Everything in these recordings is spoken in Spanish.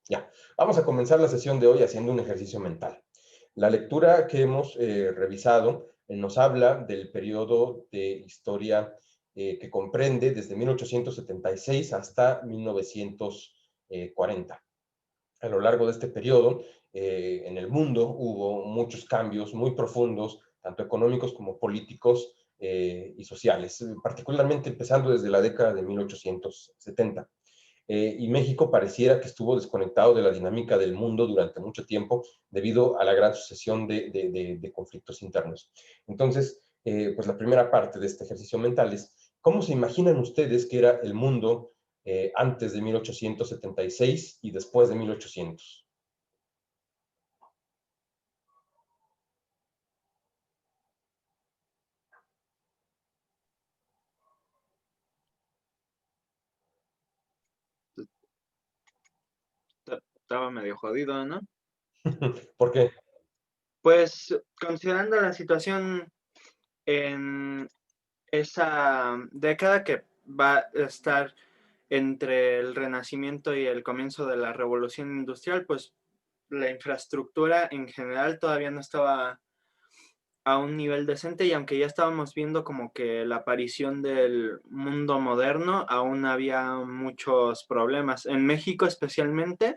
Ya, vamos a comenzar la sesión de hoy haciendo un ejercicio mental. La lectura que hemos revisado nos habla del periodo de historia que comprende desde 1876 hasta 1940. A lo largo de este periodo, en el mundo hubo muchos cambios muy profundos, tanto económicos como políticos y sociales, particularmente empezando desde la década de 1870. Y México pareciera que estuvo desconectado de la dinámica del mundo durante mucho tiempo debido a la gran sucesión de conflictos internos. Entonces, pues la primera parte de este ejercicio mental es, ¿cómo se imaginan ustedes que era el mundo antes de 1876 y después de 1800? Estaba medio jodido, ¿no? ¿Por qué? Pues, considerando la situación en esa década que va a estar entre el Renacimiento y el comienzo de la Revolución Industrial, pues, la infraestructura en general todavía no estaba a un nivel decente, y aunque ya estábamos viendo como que la aparición del mundo moderno, aún había muchos problemas. En México, especialmente,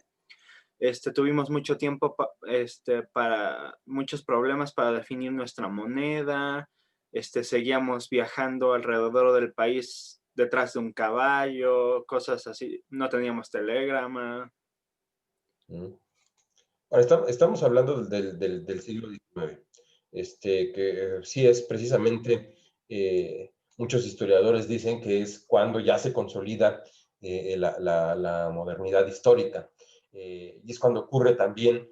tuvimos mucho tiempo para muchos problemas para definir nuestra moneda. Seguíamos viajando alrededor del país detrás de un caballo, cosas así. No teníamos telegrama. Mm. Ahora, estamos hablando del siglo XIX, que sí es precisamente, muchos historiadores dicen que es cuando ya se consolida la modernidad histórica. Y es cuando ocurre también,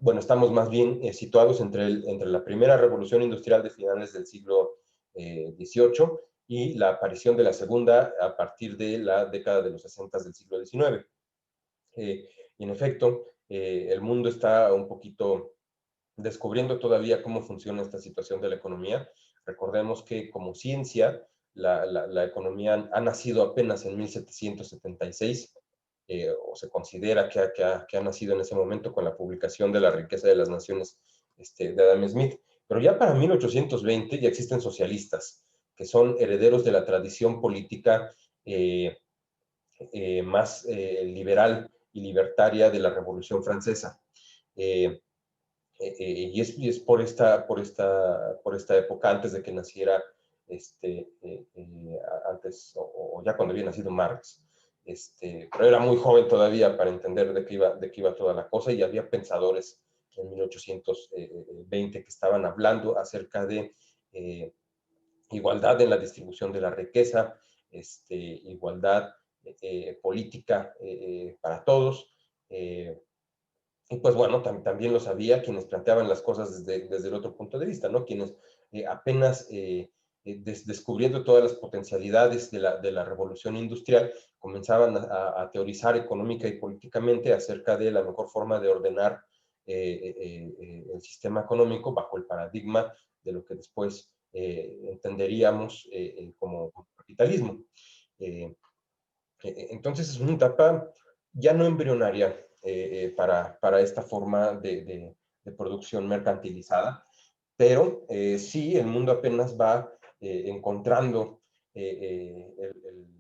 bueno, estamos más bien situados entre la primera revolución industrial de finales del siglo XVIII y la aparición de la segunda a partir de la década de los 60 del siglo XIX. Y en efecto, el mundo está un poquito descubriendo todavía cómo funciona esta situación de la economía. Recordemos que como ciencia, la economía ha nacido apenas en 1776, o se considera que ha nacido en ese momento con la publicación de La riqueza de las naciones de Adam Smith. Pero ya para 1820 ya existen socialistas, que son herederos de la tradición política eh, más liberal y libertaria de la Revolución Francesa. Eh, y es por esta época, antes de que naciera, antes o ya cuando había nacido Marx, pero era muy joven todavía para entender de qué iba toda la cosa, y había pensadores en 1820 que estaban hablando acerca de igualdad en la distribución de la riqueza, igualdad política para todos. Y pues bueno, también lo sabía quienes planteaban las cosas desde el otro punto de vista, ¿no? Quienes apenas descubriendo todas las potencialidades de la revolución industrial, comenzaban a teorizar económica y políticamente acerca de la mejor forma de ordenar el sistema económico bajo el paradigma de lo que después entenderíamos como capitalismo. Eh, entonces es una etapa ya no embrionaria para esta forma de producción mercantilizada, pero sí el mundo apenas va encontrando el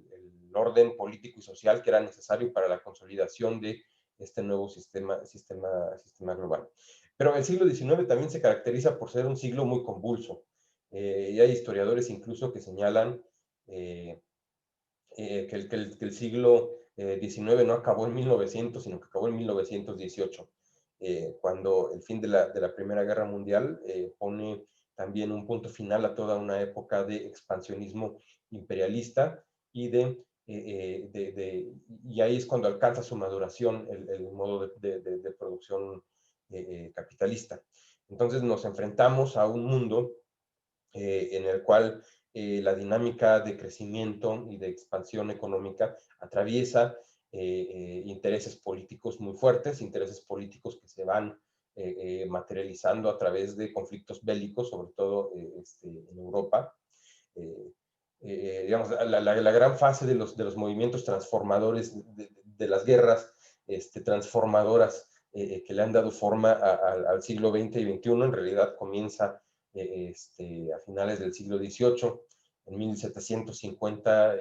orden político y social que era necesario para la consolidación de este nuevo sistema global. Pero el siglo XIX también se caracteriza por ser un siglo muy convulso. Y hay historiadores incluso que señalan eh, que el siglo XIX no acabó en 1900, sino que acabó en 1918, cuando el fin de la Primera Guerra Mundial pone también un punto final a toda una época de expansionismo imperialista y ahí es cuando alcanza su maduración el modo de producción capitalista. Entonces nos enfrentamos a un mundo en el cual la dinámica de crecimiento y de expansión económica atraviesa intereses políticos muy fuertes, intereses políticos que se van materializando a través de conflictos bélicos, sobre todo en Europa. Eh, digamos, la gran fase de los movimientos transformadores de las guerras transformadoras que le han dado forma al siglo XX y XXI. En realidad comienza a finales del siglo XVIII, en 1750,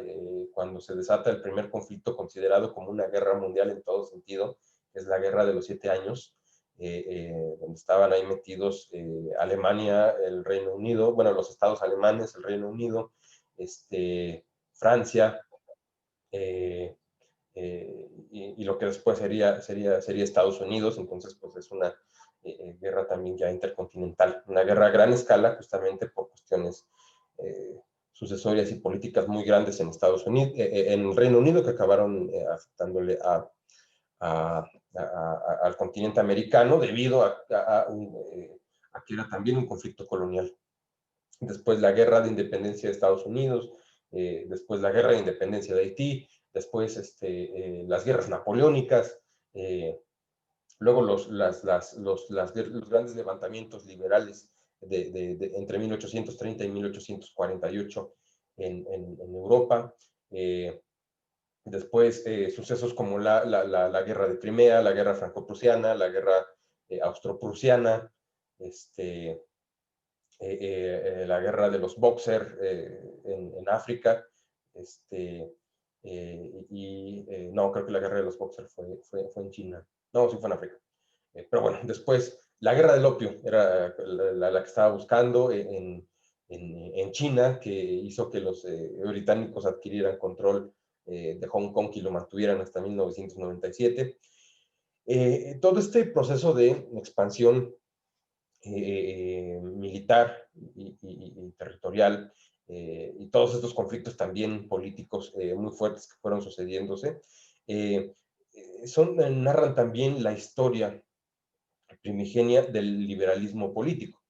cuando se desata el primer conflicto considerado como una guerra mundial en todo sentido, que es la Guerra de los 7 años, donde estaban ahí metidos Alemania, el Reino Unido, bueno, los estados alemanes, el Reino Unido, Francia, y lo que después sería Estados Unidos. Entonces pues es una guerra también ya intercontinental, una guerra a gran escala, justamente por cuestiones sucesorias y políticas muy grandes en Estados Unidos, en el Reino Unido, que acabaron afectándole al continente americano debido a que era también un conflicto colonial. Después la guerra de independencia de Estados Unidos, después la guerra de independencia de Haití, después las guerras napoleónicas, luego los grandes levantamientos liberales entre 1830 y 1848 en Europa. Después sucesos como la guerra de Crimea, la guerra franco-prusiana, la guerra austro-prusiana, la guerra de los Boxer en África, no, creo que la guerra de los Boxer fue en China, no, sí fue en África. Pero bueno, después la guerra del opio era la que estaba buscando en China, que hizo que los británicos adquirieran control de Hong Kong y lo mantuvieran hasta 1997. Todo este proceso de expansión militar y territorial, y todos estos conflictos también políticos muy fuertes que fueron sucediéndose, narran también la historia primigenia del liberalismo político,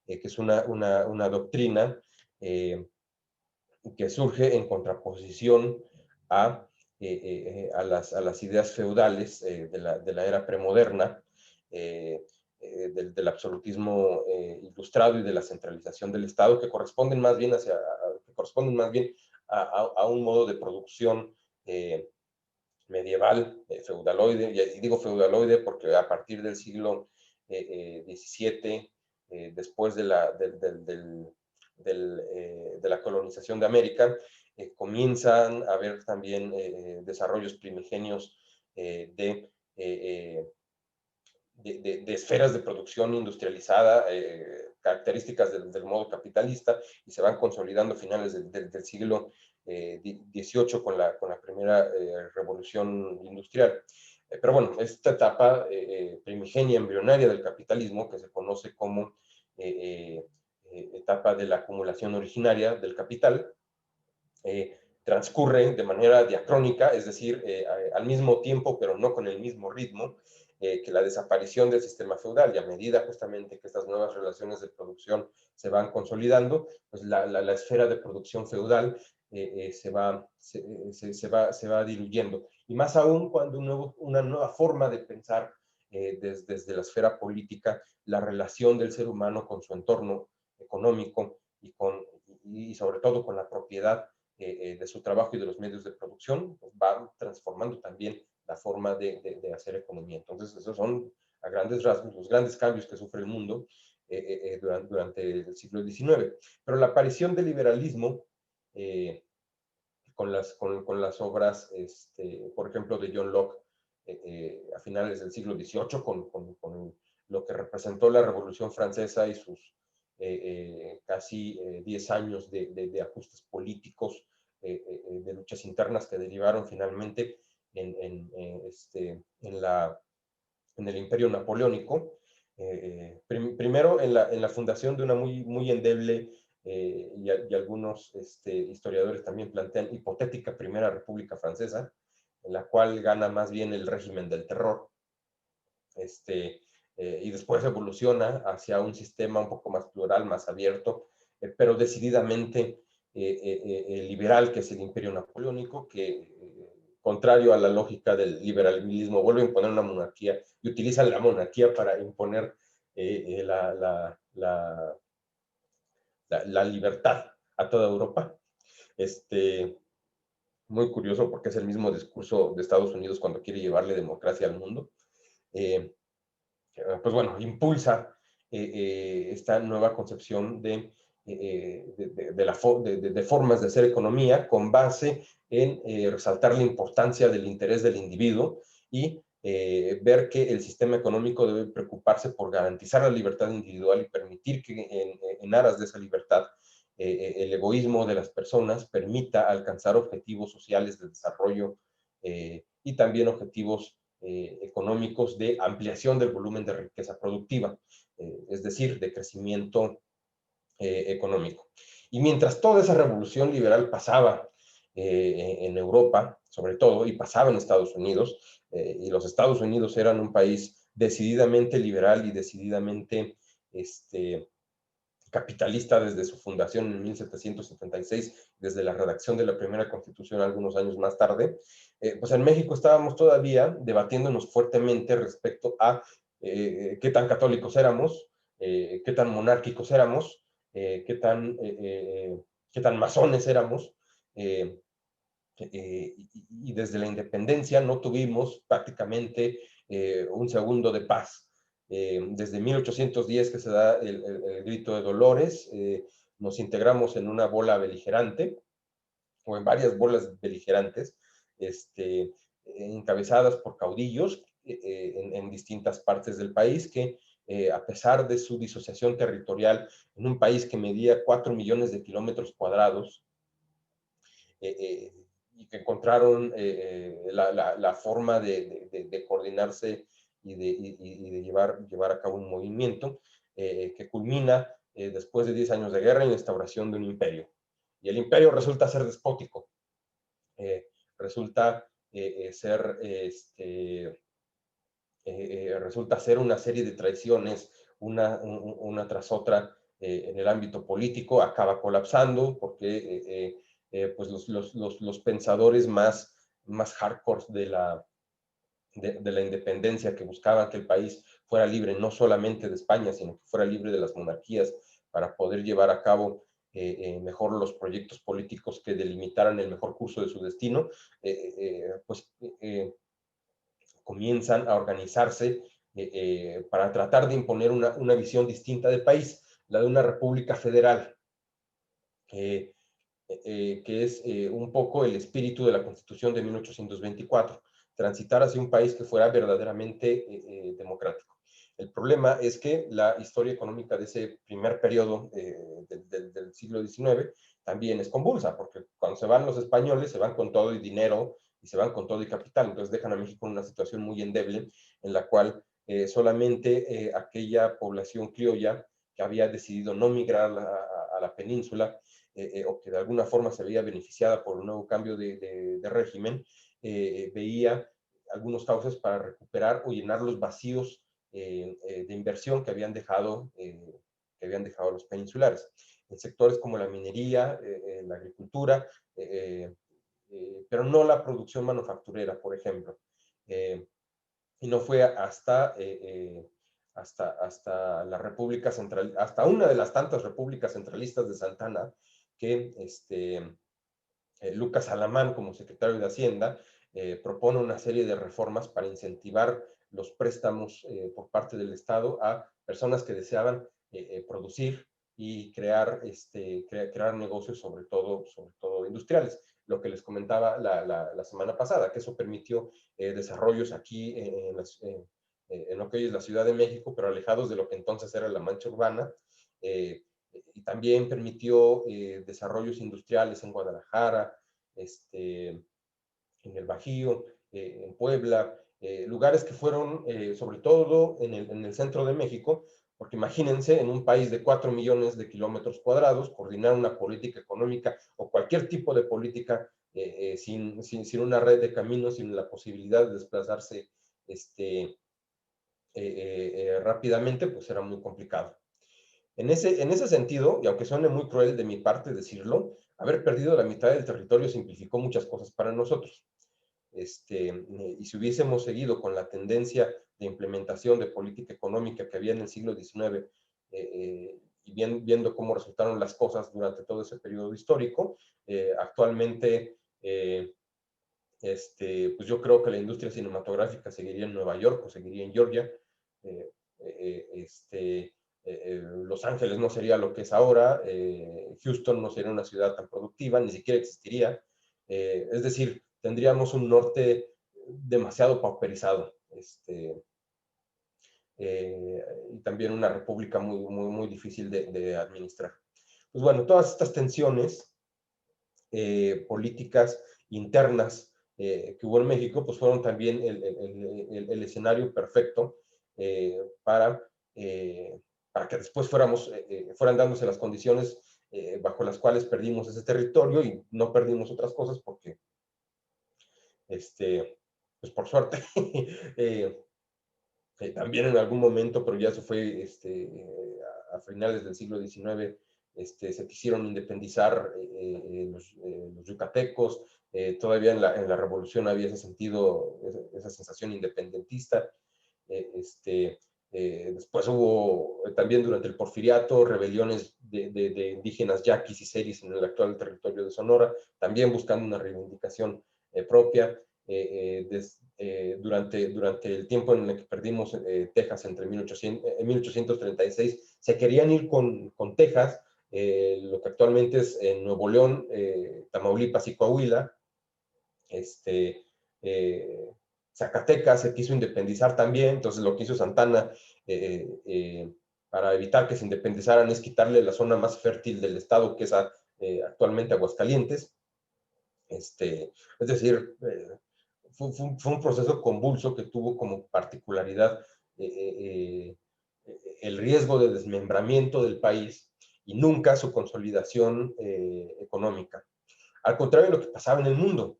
que es una doctrina que surge en contraposición a las ideas feudales de la era premoderna, del absolutismo ilustrado y de la centralización del Estado, que corresponden más bien a un modo de producción medieval, feudaloide, y digo feudaloide porque a partir del siglo XVII, después de la colonización de América, comienzan a haber también desarrollos primigenios de esferas de producción industrializada, características del modo capitalista, y se van consolidando a finales del siglo XVIII con la primera revolución industrial. Pero bueno, esta etapa primigenia, embrionaria del capitalismo, que se conoce como etapa de la acumulación originaria del capital, transcurre de manera diacrónica, es decir, al mismo tiempo, pero no con el mismo ritmo, que la desaparición del sistema feudal. Y a medida justamente que estas nuevas relaciones de producción se van consolidando, pues la esfera de producción feudal se va diluyendo. Y más aún cuando una nueva forma de pensar desde la esfera política la relación del ser humano con su entorno económico y sobre todo con la propiedad de su trabajo y de los medios de producción, pues va transformando también la forma de hacer economía. Entonces, esos son a grandes rasgos los grandes cambios que sufre el mundo durante el siglo XIX. Pero la aparición del liberalismo con las obras, por ejemplo, de John Locke a finales del siglo XVIII, con lo que representó la Revolución Francesa y sus casi 10 años de ajustes políticos, de luchas internas que derivaron finalmente en el Imperio Napoleónico. Primero en la fundación de una muy endeble, y algunos historiadores también plantean hipotética Primera República Francesa, en la cual gana más bien el régimen del terror, y después evoluciona hacia un sistema un poco más plural, más abierto, pero decididamente liberal, que es el Imperio Napoleónico, que contrario a la lógica del liberalismo, vuelve a imponer una monarquía y utiliza la monarquía para imponer la libertad a toda Europa. muy curioso porque es el mismo discurso de Estados Unidos cuando quiere llevarle democracia al mundo. Eh, pues bueno, impulsa esta nueva concepción de formas de hacer economía con base en resaltar la importancia del interés del individuo y ver que el sistema económico debe preocuparse por garantizar la libertad individual y permitir que en aras de esa libertad el egoísmo de las personas permita alcanzar objetivos sociales de desarrollo y también objetivos económicos de ampliación del volumen de riqueza productiva, es decir, de crecimiento económico. Y mientras toda esa revolución liberal pasaba en Europa, sobre todo, y pasaba en Estados Unidos, y los Estados Unidos eran un país decididamente liberal y decididamente capitalista desde su fundación en 1776, desde la redacción de la primera constitución algunos años más tarde, pues en México estábamos todavía debatiéndonos fuertemente respecto a qué tan católicos éramos, qué tan monárquicos éramos, qué tan masones éramos, y desde la independencia no tuvimos prácticamente un segundo de paz. Desde 1810 que se da el grito de Dolores, nos integramos en una bola beligerante, o en varias bolas beligerantes, encabezadas por caudillos en distintas partes del país que a pesar de su disociación territorial en un país que medía 4 millones de kilómetros cuadrados, y que encontraron la forma de coordinarse y de llevar a cabo un movimiento que culmina después de 10 años de guerra en la instauración de un imperio. Y el imperio resulta ser despótico, resulta ser resulta ser una serie de traiciones, una tras otra en el ámbito político, acaba colapsando porque pues los pensadores más hardcore de la independencia que buscaban que el país fuera libre no solamente de España, sino que fuera libre de las monarquías para poder llevar a cabo mejor los proyectos políticos que delimitaran el mejor curso de su destino, pues comienzan a organizarse para tratar de imponer una visión distinta del país, la de una república federal, que es un poco el espíritu de la Constitución de 1824, transitar hacia un país que fuera verdaderamente democrático. El problema es que la historia económica de ese primer periodo del siglo XIX también es convulsa, porque cuando se van los españoles, se van con todo y dinero y se van con todo y capital, entonces dejan a México en una situación muy endeble en la cual solamente aquella población criolla que había decidido no migrar a la península o que de alguna forma se veía beneficiada por un nuevo cambio de régimen, veía algunos cauces para recuperar o llenar los vacíos de inversión que habían dejado los peninsulares. En sectores como la minería, la agricultura, pero no la producción manufacturera, por ejemplo. Y no fue hasta la República Central, hasta una de las tantas repúblicas centralistas de Santana, que Lucas Alamán, como secretario de Hacienda, propone una serie de reformas para incentivar los préstamos por parte del Estado a personas que deseaban producir y crear negocios, sobre todo industriales. Lo que les comentaba la semana pasada, que eso permitió desarrollos aquí en lo que hoy es la Ciudad de México, pero alejados de lo que entonces era la Mancha Urbana, y también permitió desarrollos industriales en Guadalajara, en el Bajío, en Puebla, lugares que fueron, sobre todo en el centro de México, porque imagínense, en un país de 4 millones de kilómetros cuadrados, coordinar una política económica o cualquier tipo de política sin una red de caminos, sin la posibilidad de desplazarse rápidamente, pues era muy complicado. En ese sentido, y aunque suene muy cruel de mi parte decirlo, haber perdido la mitad del territorio simplificó muchas cosas para nosotros. Y si hubiésemos seguido con la tendencia de implementación de política económica que había en el siglo XIX, y viendo cómo resultaron las cosas durante todo ese periodo histórico, actualmente pues yo creo que la industria cinematográfica seguiría en Nueva York o seguiría en Georgia. Eh, Los Ángeles no sería lo que es ahora, Houston no sería una ciudad tan productiva, ni siquiera existiría. Es decir, tendríamos un norte demasiado pauperizado, y también una república muy difícil de administrar. Pues bueno, todas estas tensiones políticas internas que hubo en México, pues fueron también el escenario perfecto para, para que después fueran dándose las condiciones bajo las cuales perdimos ese territorio y no perdimos otras cosas porque, pues por suerte, eh, también en algún momento, pero ya se fue a finales del siglo XIX, se quisieron independizar los yucatecos, todavía en la revolución había ese sentido, esa sensación independentista. eh, este, Después hubo también durante el porfiriato rebeliones de indígenas yaquis y seris en el actual territorio de Sonora, también buscando una reivindicación propia. Durante el tiempo en el que perdimos Texas entre 1836, se querían ir con Texas, lo que actualmente es Nuevo León, Tamaulipas y Coahuila. este, eh, Zacatecas se quiso independizar también, entonces lo que hizo Santana para evitar que se independizaran es quitarle la zona más fértil del estado, que es actualmente Aguascalientes. Es decir, fue un proceso convulso que tuvo como particularidad el riesgo de desmembramiento del país y nunca su consolidación económica. Al contrario de lo que pasaba en el mundo.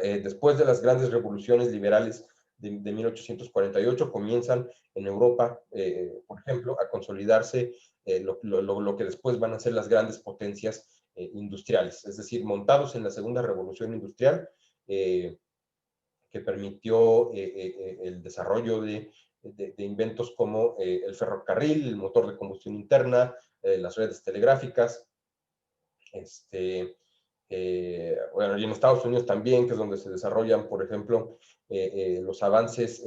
Después de las grandes revoluciones liberales de 1848, comienzan en Europa, por ejemplo, a consolidarse lo que después van a ser las grandes potencias industriales, es decir, montados en la segunda revolución industrial, eh, que permitió el desarrollo de inventos como el ferrocarril, el motor de combustión interna, las redes telegráficas. Bueno, y en Estados Unidos también, que es donde se desarrollan, por ejemplo, los avances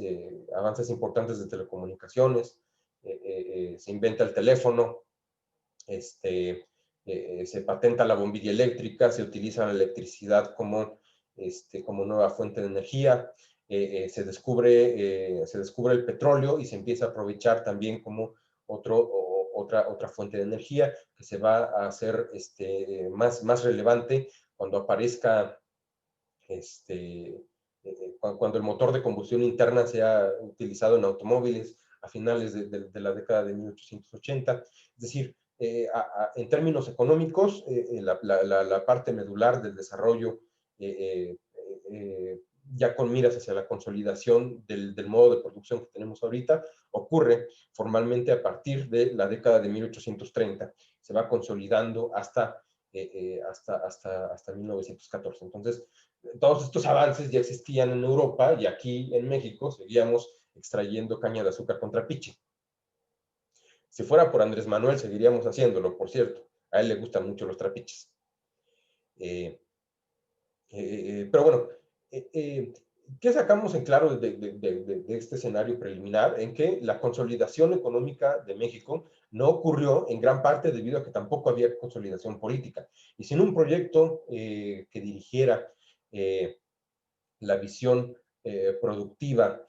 importantes de telecomunicaciones. Se inventa el teléfono, se patenta la bombilla eléctrica, se utiliza la electricidad como nueva fuente de energía. Se descubre el petróleo y se empieza a aprovechar también como otra fuente de energía que se va a hacer más relevante cuando aparezca, cuando el motor de combustión interna sea utilizado en automóviles a finales de la década de 1880. Es decir, en términos económicos, la parte medular del desarrollo, eh, ya con miras hacia la consolidación del modo de producción que tenemos ahorita, ocurre formalmente a partir de la década de 1830. Se va consolidando hasta 1914. Entonces, todos estos avances ya existían en Europa y aquí en México seguíamos extrayendo caña de azúcar con trapiche. Si fuera por Andrés Manuel, seguiríamos haciéndolo, por cierto. A él le gustan mucho los trapiches. Pero bueno, ¿qué sacamos en claro de este escenario preliminar? En que la consolidación económica de México no ocurrió en gran parte debido a que tampoco había consolidación política. Y sin un proyecto que dirigiera la visión productiva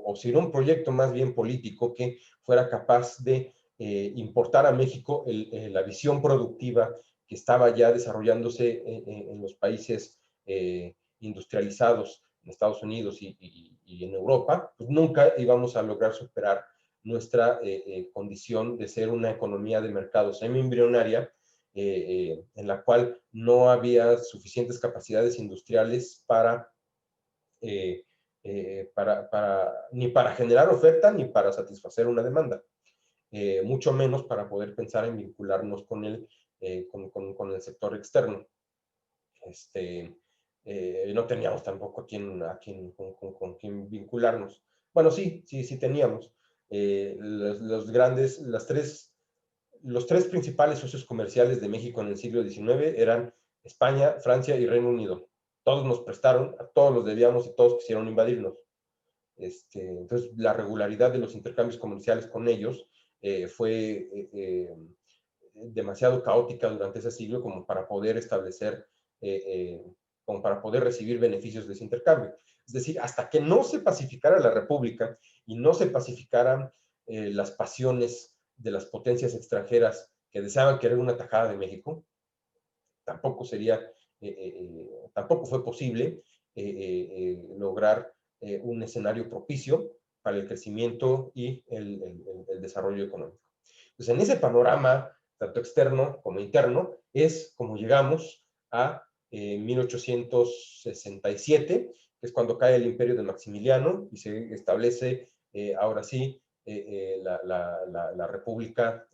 o sin un proyecto más bien político que fuera capaz de importar a México la visión productiva que estaba ya desarrollándose en los países industrializados, en Estados Unidos y en Europa, pues nunca íbamos a lograr superar nuestra condición de ser una economía de mercado semi-embrionaria, en la cual no había suficientes capacidades industriales ni para generar oferta ni para satisfacer una demanda, mucho menos para poder pensar en vincularnos con el sector externo. No teníamos tampoco con quien vincularnos. Bueno, sí teníamos. Los tres principales socios comerciales de México en el siglo XIX eran España, Francia y Reino Unido. Todos nos prestaron, a todos los debíamos y todos quisieron invadirnos. Entonces, la regularidad de los intercambios comerciales con ellos fue demasiado caótica durante ese siglo como para poder establecer, como para poder recibir beneficios de ese intercambio. Es decir, hasta que no se pacificara la República y no se pacificaran las pasiones de las potencias extranjeras que deseaban querer una tajada de México, tampoco tampoco fue posible lograr un escenario propicio para el crecimiento y el desarrollo económico. Entonces, en ese panorama, tanto externo como interno, es como llegamos a 1867, que es cuando cae el imperio de Maximiliano y se establece ahora sí la República,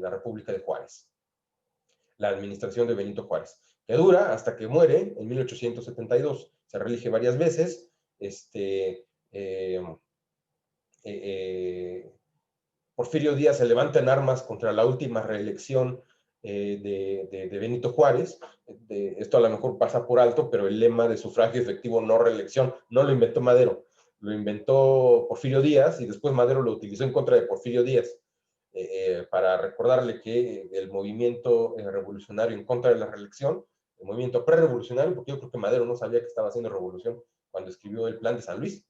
la República de Juárez, la administración de Benito Juárez, que dura hasta que muere en 1872. Se reelige varias veces. Porfirio Díaz se levanta en armas contra la última reelección de Benito Juárez. Esto a lo mejor pasa por alto, pero el lema de sufragio efectivo, no reelección, no lo inventó Madero, lo inventó Porfirio Díaz y después Madero lo utilizó en contra de Porfirio Díaz. Para recordarle que el movimiento revolucionario en contra de la reelección, el movimiento pre-revolucionario, porque yo creo que Madero no sabía que estaba haciendo revolución cuando escribió el Plan de San Luis,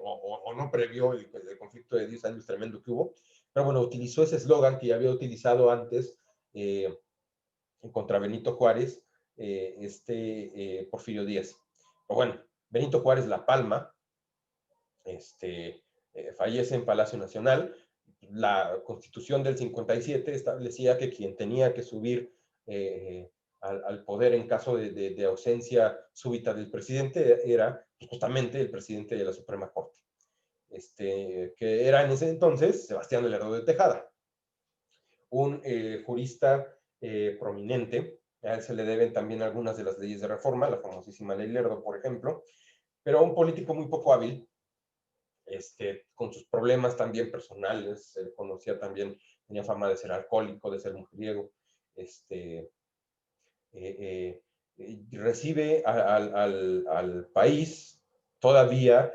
o no previó el conflicto de 10 años tremendo que hubo, pero bueno, utilizó ese eslogan que ya había utilizado antes contra Benito Juárez, Porfirio Díaz. Pero bueno, Benito Juárez La Palma, fallece en Palacio Nacional. La Constitución del 57 establecía que quien tenía que subir al poder en caso de ausencia súbita del presidente era justamente el presidente de la Suprema Corte, que era en ese entonces Sebastián Lerdo de Tejada, un jurista prominente. A él se le deben también algunas de las leyes de reforma, la famosísima Ley Lerdo, por ejemplo, pero un político muy poco hábil, con sus problemas también personales. Se conocía también, tenía fama de ser alcohólico, de ser mujeriego. Recibe al país todavía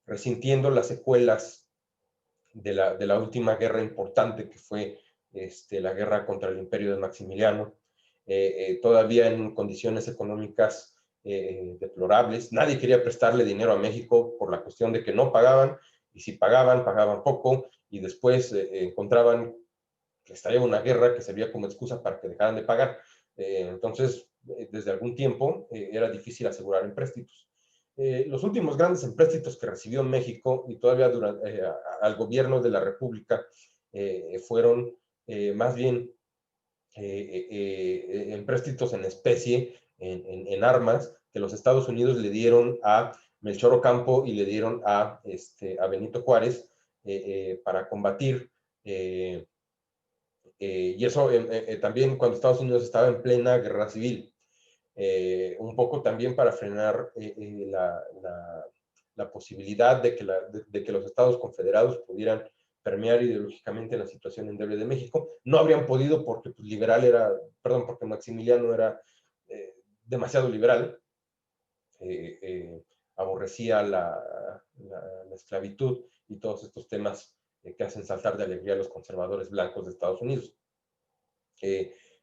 resintiendo las secuelas de la última guerra importante que fue la guerra contra el imperio de Maximiliano, todavía en condiciones económicas deplorables. Nadie quería prestarle dinero a México por la cuestión de que no pagaban, y si pagaban, pagaban poco, y después encontraban que estallaba una guerra que servía como excusa para que dejaran de pagar. Entonces, desde algún tiempo era difícil asegurar empréstitos. Los últimos grandes empréstitos que recibió México y todavía durante, al gobierno de la República fueron más bien empréstitos en especie, en armas, que los Estados Unidos le dieron a Melchor Ocampo y le dieron a Benito Juárez para combatir. Y eso también cuando Estados Unidos estaba en plena guerra civil. Un poco también para frenar la posibilidad de que los estados confederados pudieran permear ideológicamente la situación endeble de México. No habrían podido porque pues, porque Maximiliano era demasiado liberal, aborrecía la esclavitud y todos estos temas que hacen saltar de alegría a los conservadores blancos de Estados Unidos.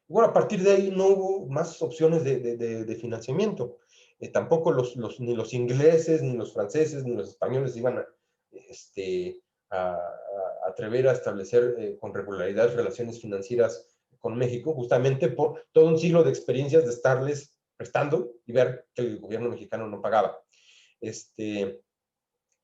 Bueno, a partir de ahí no hubo más opciones de financiamiento. Tampoco ni los ingleses, ni los franceses, ni los españoles iban a atrever a establecer con regularidad relaciones financieras con México, justamente por todo un siglo de experiencias de estarles prestando y ver que el gobierno mexicano no pagaba.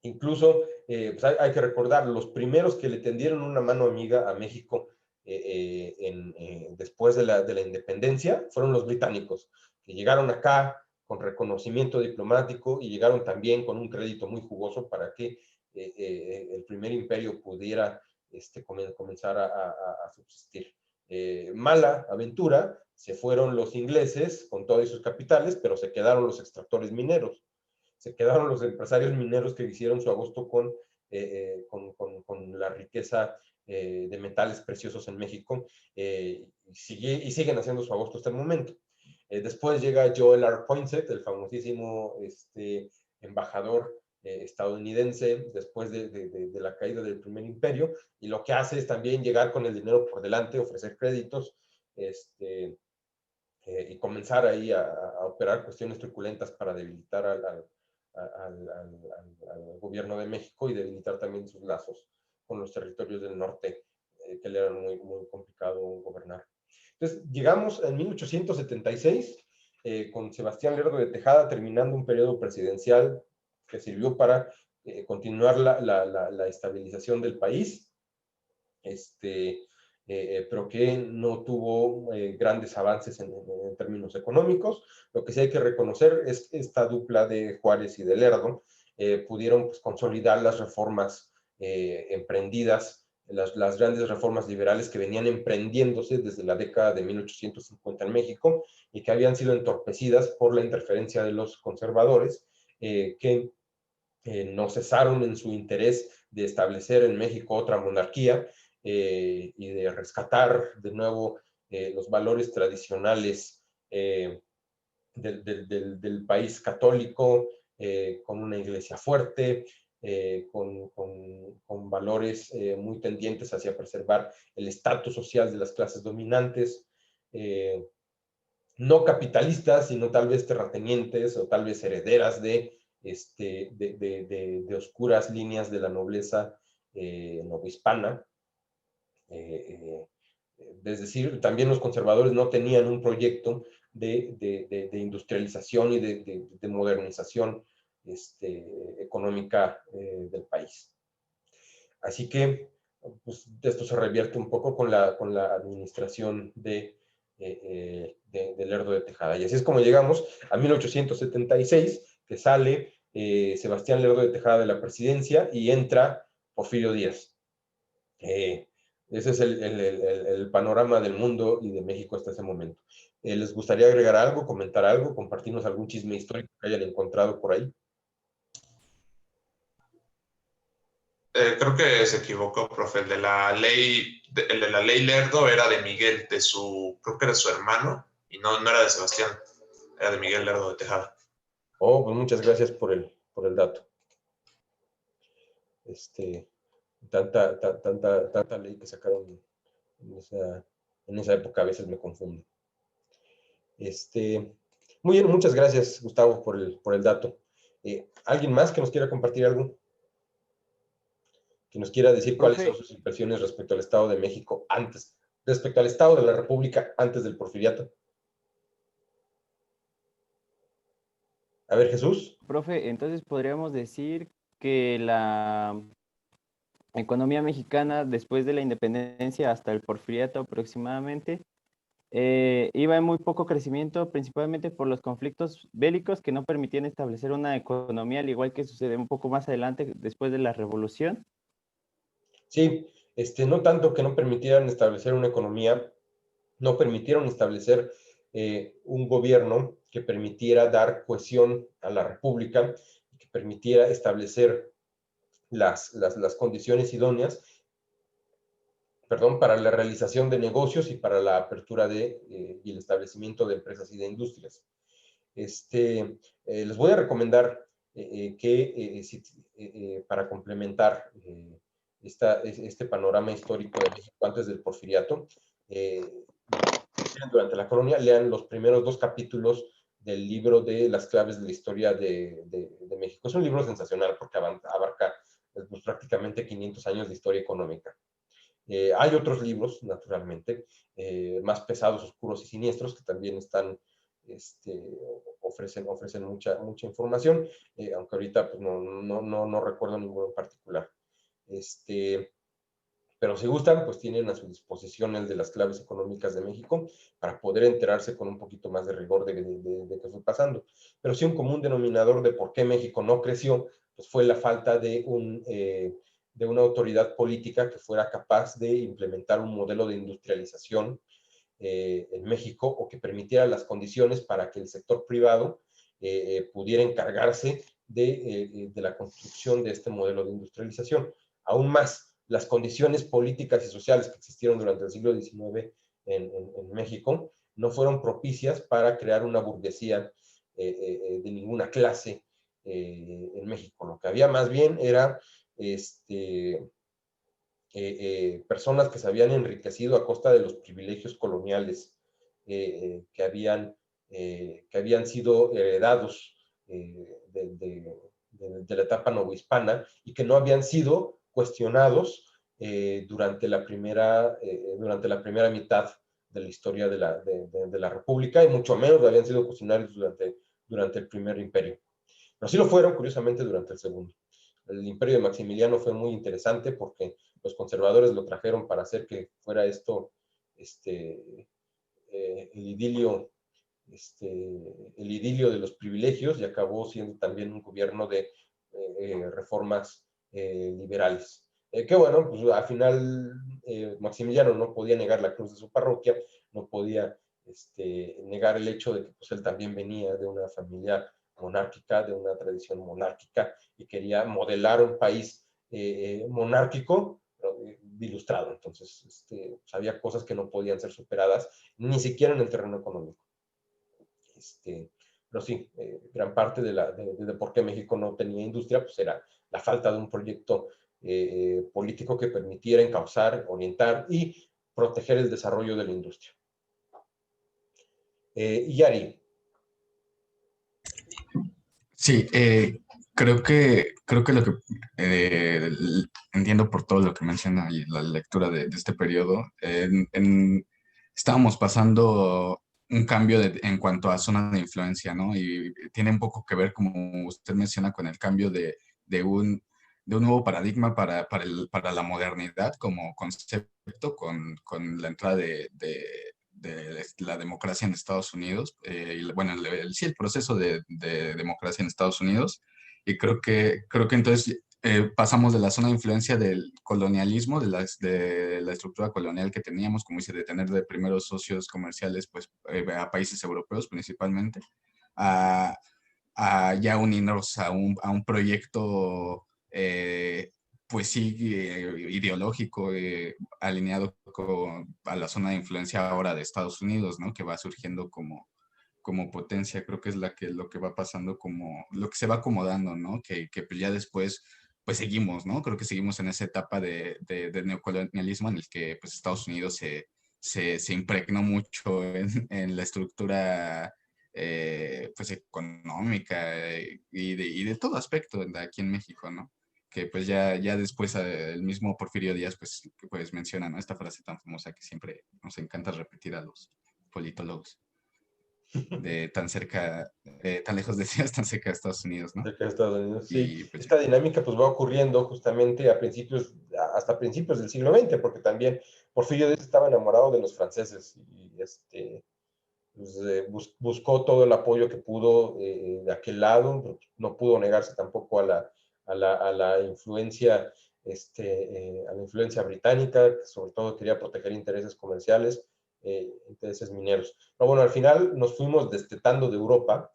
Incluso, pues hay que recordar, los primeros que le tendieron una mano amiga a México después de la independencia fueron los británicos, que llegaron acá con reconocimiento diplomático y llegaron también con un crédito muy jugoso para que el primer imperio pudiera comenzar a subsistir. Mala aventura, se fueron los ingleses con todos sus capitales, pero se quedaron los extractores mineros, se quedaron los empresarios mineros que hicieron su agosto con la riqueza de metales preciosos en México, y siguen haciendo su agosto hasta el momento. Después llega Joel R. Poinsett, el famosísimo embajador estadounidense, después de la caída del primer imperio, y lo que hace es también llegar con el dinero por delante, ofrecer créditos, y comenzar ahí a operar cuestiones truculentas para debilitar al gobierno de México y debilitar también sus lazos con los territorios del norte, que le eran muy complicado gobernar. Entonces, llegamos en 1876 con Sebastián Lerdo de Tejada terminando un periodo presidencial que sirvió para continuar la estabilización del país, pero que no tuvo grandes avances en términos económicos. Lo que sí hay que reconocer es que esta dupla de Juárez y de Lerdo pudieron pues, consolidar las reformas emprendidas, las grandes reformas liberales que venían emprendiéndose desde la década de 1850 en México y que habían sido entorpecidas por la interferencia de los conservadores, que no cesaron en su interés de establecer en México otra monarquía y de rescatar de nuevo los valores tradicionales del país católico, con una iglesia fuerte, con valores muy tendientes hacia preservar el estatus social de las clases dominantes, no capitalistas, sino tal vez terratenientes o tal vez herederas de oscuras líneas de la nobleza novohispana. Es decir, también los conservadores no tenían un proyecto de industrialización y de modernización económica del país. Así que pues, esto se revierte un poco con la administración de Lerdo de Tejada. Y así es como llegamos a 1876, que sale Sebastián Lerdo de Tejada de la presidencia y entra Porfirio Díaz. Ese es el panorama del mundo y de México hasta ese momento. ¿Les gustaría agregar algo, comentar algo, compartirnos algún chisme histórico que hayan encontrado por ahí? Creo que se equivocó, profe. El de la ley Lerdo era de Miguel, creo que era su hermano, y no era de Sebastián, era de Miguel Lerdo de Tejada. Oh, pues muchas gracias por el dato. Tanta ley que sacaron en esa época a veces me confunde. Muy bien, muchas gracias, Gustavo, por el dato. ¿Alguien más que nos quiera compartir algo? Que nos quiera decir cuáles son sus impresiones respecto al Estado de México respecto al Estado de la República antes del Porfiriato. A ver, Jesús. Profe, entonces podríamos decir que la economía mexicana después de la independencia hasta el Porfiriato aproximadamente iba en muy poco crecimiento, principalmente por los conflictos bélicos que no permitían establecer una economía, al igual que sucede un poco más adelante después de la Revolución. Sí, no tanto que no permitieran establecer una economía, no permitieron establecer un gobierno que permitiera dar cohesión a la República, que permitiera establecer las condiciones idóneas, para la realización de negocios y para la apertura y el establecimiento de empresas y de industrias. Les voy a recomendar para complementar este panorama histórico de México antes del Porfiriato, durante la colonia, lean los primeros 2 capítulos del libro de las claves de la historia de México. Es un libro sensacional porque abarca pues, prácticamente 500 años de historia económica. Hay otros libros, naturalmente, más pesados, oscuros y siniestros, que también ofrecen mucha información, aunque ahorita pues, no recuerdo ninguno en particular. Pero si gustan, pues tienen a su disposición el de las claves económicas de México para poder enterarse con un poquito más de rigor de qué fue pasando. Pero sí un común denominador de por qué México no creció, pues fue la falta de una autoridad política que fuera capaz de implementar un modelo de industrialización en México o que permitiera las condiciones para que el sector privado pudiera encargarse de la construcción de este modelo de industrialización. Aún más, las condiciones políticas y sociales que existieron durante el siglo XIX en México no fueron propicias para crear una burguesía de ninguna clase en México. Lo que había más bien era personas que se habían enriquecido a costa de los privilegios coloniales que habían sido heredados de la etapa novohispana y que no habían sido cuestionados durante la primera mitad de la historia de la República, y mucho menos habían sido cuestionados durante el primer imperio. Pero sí lo fueron, curiosamente, durante el segundo. El imperio de Maximiliano fue muy interesante porque los conservadores lo trajeron para hacer que fuera esto el idilio de los privilegios, y acabó siendo también un gobierno de reformas liberales. Que bueno, pues al final Maximiliano no podía negar la cruz de su parroquia, no podía negar el hecho de que pues, él también venía de una familia monárquica, de una tradición monárquica, y quería modelar un país monárquico, pero ilustrado. Entonces, pues, había cosas que no podían ser superadas, ni siquiera en el terreno económico. Pero sí, gran parte de por qué México no tenía industria, pues era la falta de un proyecto político que permitiera encauzar, orientar y proteger el desarrollo de la industria. Yari. Sí, creo que lo que entiendo por todo lo que menciona y la lectura de este periodo, estábamos pasando un cambio en cuanto a zona de influencia, ¿no? Y tiene un poco que ver, como usted menciona, con el cambio de un nuevo paradigma para la modernidad como concepto, con la entrada de la democracia en Estados Unidos, y bueno, sí, el proceso de democracia en Estados Unidos, y creo que entonces pasamos de la zona de influencia del colonialismo, de la estructura colonial que teníamos, como dice, de tener de primeros socios comerciales, pues a países europeos principalmente, a ya unirnos a un proyecto pues sí, ideológico, alineado a la zona de influencia ahora de Estados Unidos, ¿no? Que va surgiendo como potencia. Creo que es lo que va pasando, como lo que se va acomodando, ¿no? Que pues ya después, pues seguimos, ¿no? Creo que seguimos en esa etapa de neocolonialismo en el que pues Estados Unidos se impregnó mucho en la estructura pues económica y de todo aspecto aquí en México, ¿no? Que pues ya después el mismo Porfirio Díaz pues menciona, ¿no? Esta frase tan famosa que siempre nos encanta repetir a los politólogos, de tan cerca, tan lejos de Díaz, tan cerca de Estados Unidos, ¿no? Cerca de Estados Unidos, sí. Y, pues, esta dinámica pues va ocurriendo justamente hasta principios del siglo XX, porque también Porfirio Díaz estaba enamorado de los franceses y pues, buscó todo el apoyo que pudo de aquel lado, no pudo negarse tampoco a la influencia británica, que sobre todo quería proteger intereses comerciales, intereses mineros. Pero bueno, al final nos fuimos destetando de Europa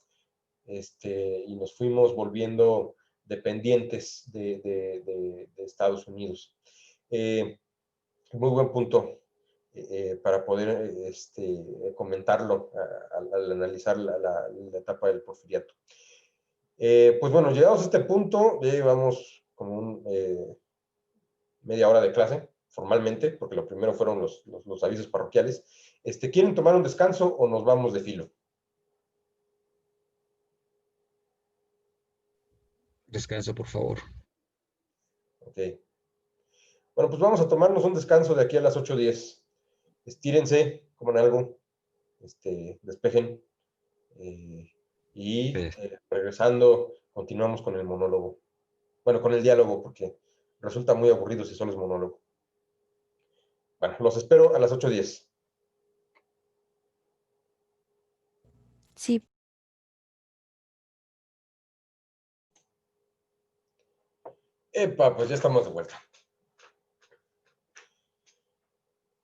y nos fuimos volviendo dependientes de Estados Unidos. Muy buen punto para poder comentarlo al analizar la etapa del porfiriato. Pues bueno, llegados a este punto, ya llevamos como media hora de clase, formalmente, porque lo primero fueron los avisos parroquiales. ¿Quieren tomar un descanso o nos vamos de filo? Descanso, por favor. Ok. Bueno, pues vamos a tomarnos un descanso de aquí a las 8:10. Estírense, coman algo, despejen, y regresando continuamos con el monólogo. Bueno, con el diálogo, porque resulta muy aburrido si solo es monólogo. Bueno, los espero a las 8:10. Sí. Epa, pues ya estamos de vuelta.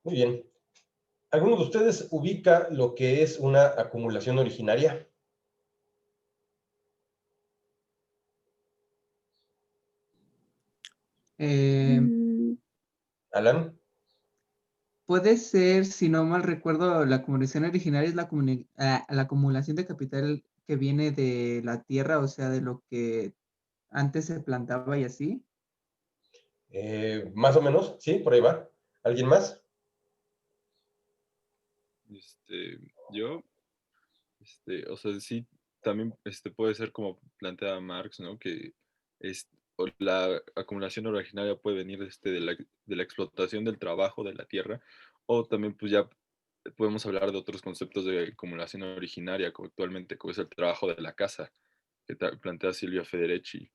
Muy bien. ¿Alguno de ustedes ubica lo que es una acumulación originaria? Alan. Puede ser, si no mal recuerdo, la acumulación originaria es la acumulación de capital que viene de la tierra, o sea, de lo que antes se plantaba y así. Más o menos, sí, por ahí va. ¿Alguien más? Yo, o sea, sí, también puede ser como plantea Marx, ¿no? Que la acumulación originaria puede venir de la explotación del trabajo de la tierra, o también pues ya podemos hablar de otros conceptos de acumulación originaria, como actualmente, como es el trabajo de la casa, que plantea Silvia Federici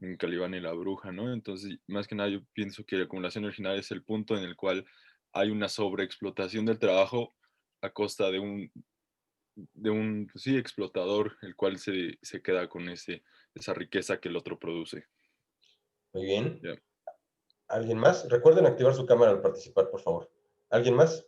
en Calibán y la bruja, ¿no? Entonces, más que nada, yo pienso que la acumulación originaria es el punto en el cual hay una sobreexplotación del trabajo a costa de un pues sí, explotador, el cual se queda con esa riqueza que el otro produce. Muy bien. Yeah. ¿Alguien más? Recuerden activar su cámara al participar, por favor. ¿Alguien más?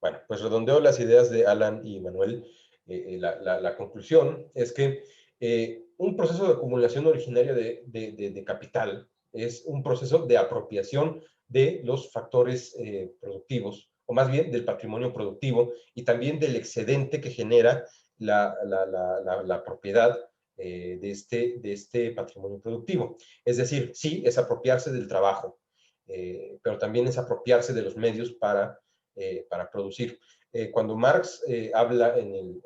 Bueno, pues redondeo las ideas de Alan y Manuel. La conclusión es que un proceso de acumulación originaria de capital es un proceso de apropiación de los factores productivos, o más bien del patrimonio productivo y también del excedente que genera la propiedad de este patrimonio productivo. Es decir, sí, es apropiarse del trabajo, pero también es apropiarse de los medios para producir. Cuando Marx habla en el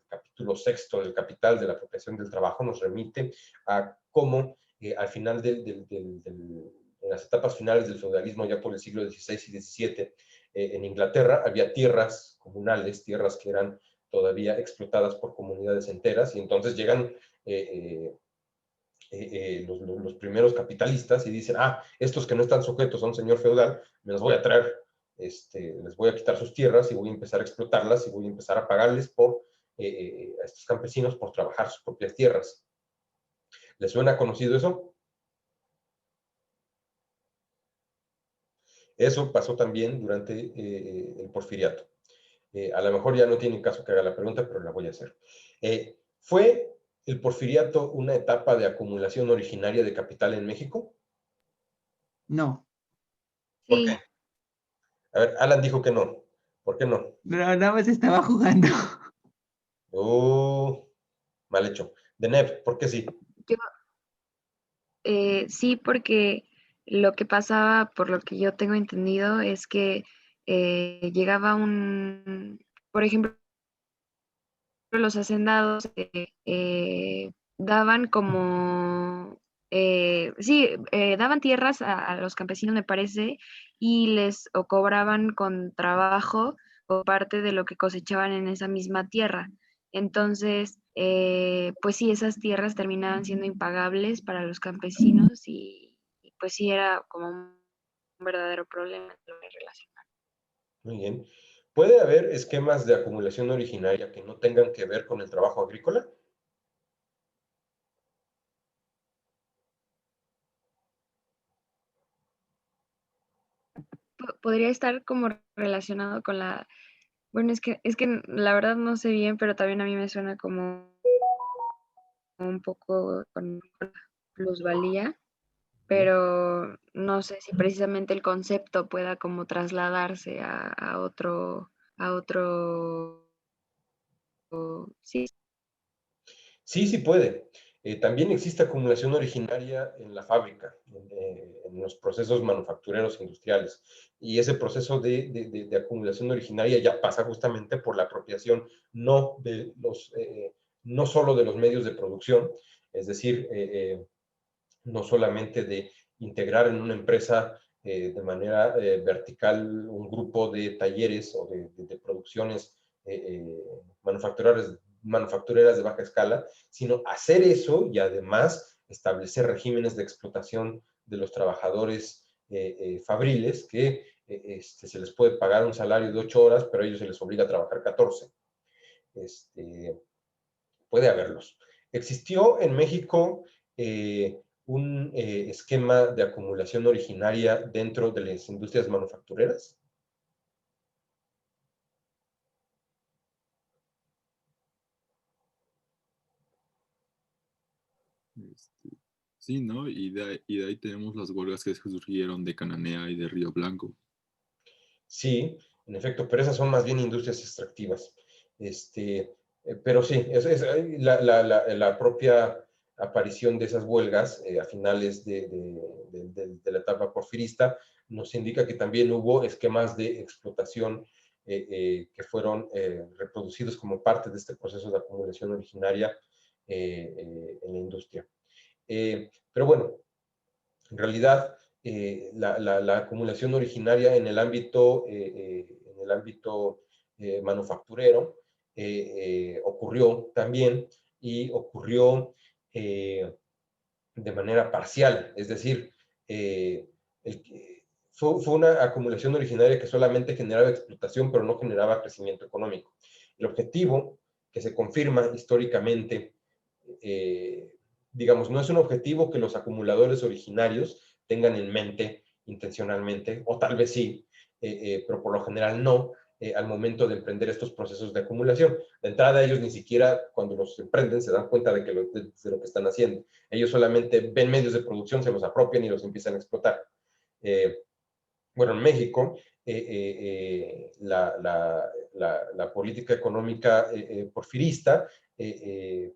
capítulo sexto del Capital de la apropiación del trabajo, nos remite a cómo al final en las etapas finales del feudalismo, ya por el siglo XVI y XVII, en Inglaterra había tierras comunales, tierras que eran todavía explotadas por comunidades enteras, y entonces llegan los primeros capitalistas y dicen, estos que no están sujetos a un señor feudal, me los voy a traer, les voy a quitar sus tierras y voy a empezar a explotarlas y voy a empezar a pagarles a estos campesinos por trabajar sus propias tierras. ¿Les suena conocido eso? Eso pasó también durante el Porfiriato. A lo mejor ya no tiene caso que haga la pregunta, pero la voy a hacer. ¿Fue el Porfiriato una etapa de acumulación originaria de capital en México? No. ¿Por Sí. qué? A ver, Alan dijo que no. ¿Por qué no? No, nada más estaba jugando. Mal hecho. Deneb, ¿por qué sí? Yo, sí, porque lo que pasaba, por lo que yo tengo entendido, es que llegaba por ejemplo, los hacendados daban como, sí, daban tierras a los campesinos, me parece, y o cobraban con trabajo o parte de lo que cosechaban en esa misma tierra. Entonces, pues sí, esas tierras terminaban siendo impagables para los campesinos y pues sí era como un verdadero problema lo que relacionaba. Muy bien. ¿Puede haber esquemas de acumulación originaria que no tengan que ver con el trabajo agrícola? Podría estar como relacionado con bueno, es que la verdad no sé bien, pero también a mí me suena como un poco con plusvalía, pero no sé si precisamente el concepto pueda como trasladarse a otro, sí. Sí, sí puede. También existe acumulación originaria en la fábrica, en los procesos manufactureros industriales. Y ese proceso de acumulación originaria ya pasa justamente por la apropiación no solo de los medios de producción, es decir, no solamente de integrar en una empresa de manera vertical un grupo de talleres o de producciones manufactureras de baja escala, sino hacer eso y además establecer regímenes de explotación de los trabajadores fabriles que se les puede pagar un salario de 8 horas, pero a ellos se les obliga a trabajar 14. Puede haberlos. Existió en México un esquema de acumulación originaria dentro de las industrias manufactureras. Sí, ¿no? Y de ahí tenemos las huelgas que surgieron de Cananea y de Río Blanco. Sí, en efecto, pero esas son más bien industrias extractivas. Pero sí, la propia aparición de esas huelgas a finales de la etapa porfirista nos indica que también hubo esquemas de explotación que fueron reproducidos como parte de este proceso de acumulación originaria en la industria. Pero bueno, en realidad, la acumulación originaria en el ámbito manufacturero ocurrió también y ocurrió de manera parcial, es decir, fue una acumulación originaria que solamente generaba explotación, pero no generaba crecimiento económico. El objetivo que se confirma históricamente, digamos, no es un objetivo que los acumuladores originarios tengan en mente intencionalmente, o tal vez sí, pero por lo general no, al momento de emprender estos procesos de acumulación. De entrada, ellos ni siquiera cuando los emprenden se dan cuenta de lo que están haciendo. Ellos solamente ven medios de producción, se los apropian y los empiezan a explotar. Bueno, en México, la política económica porfirista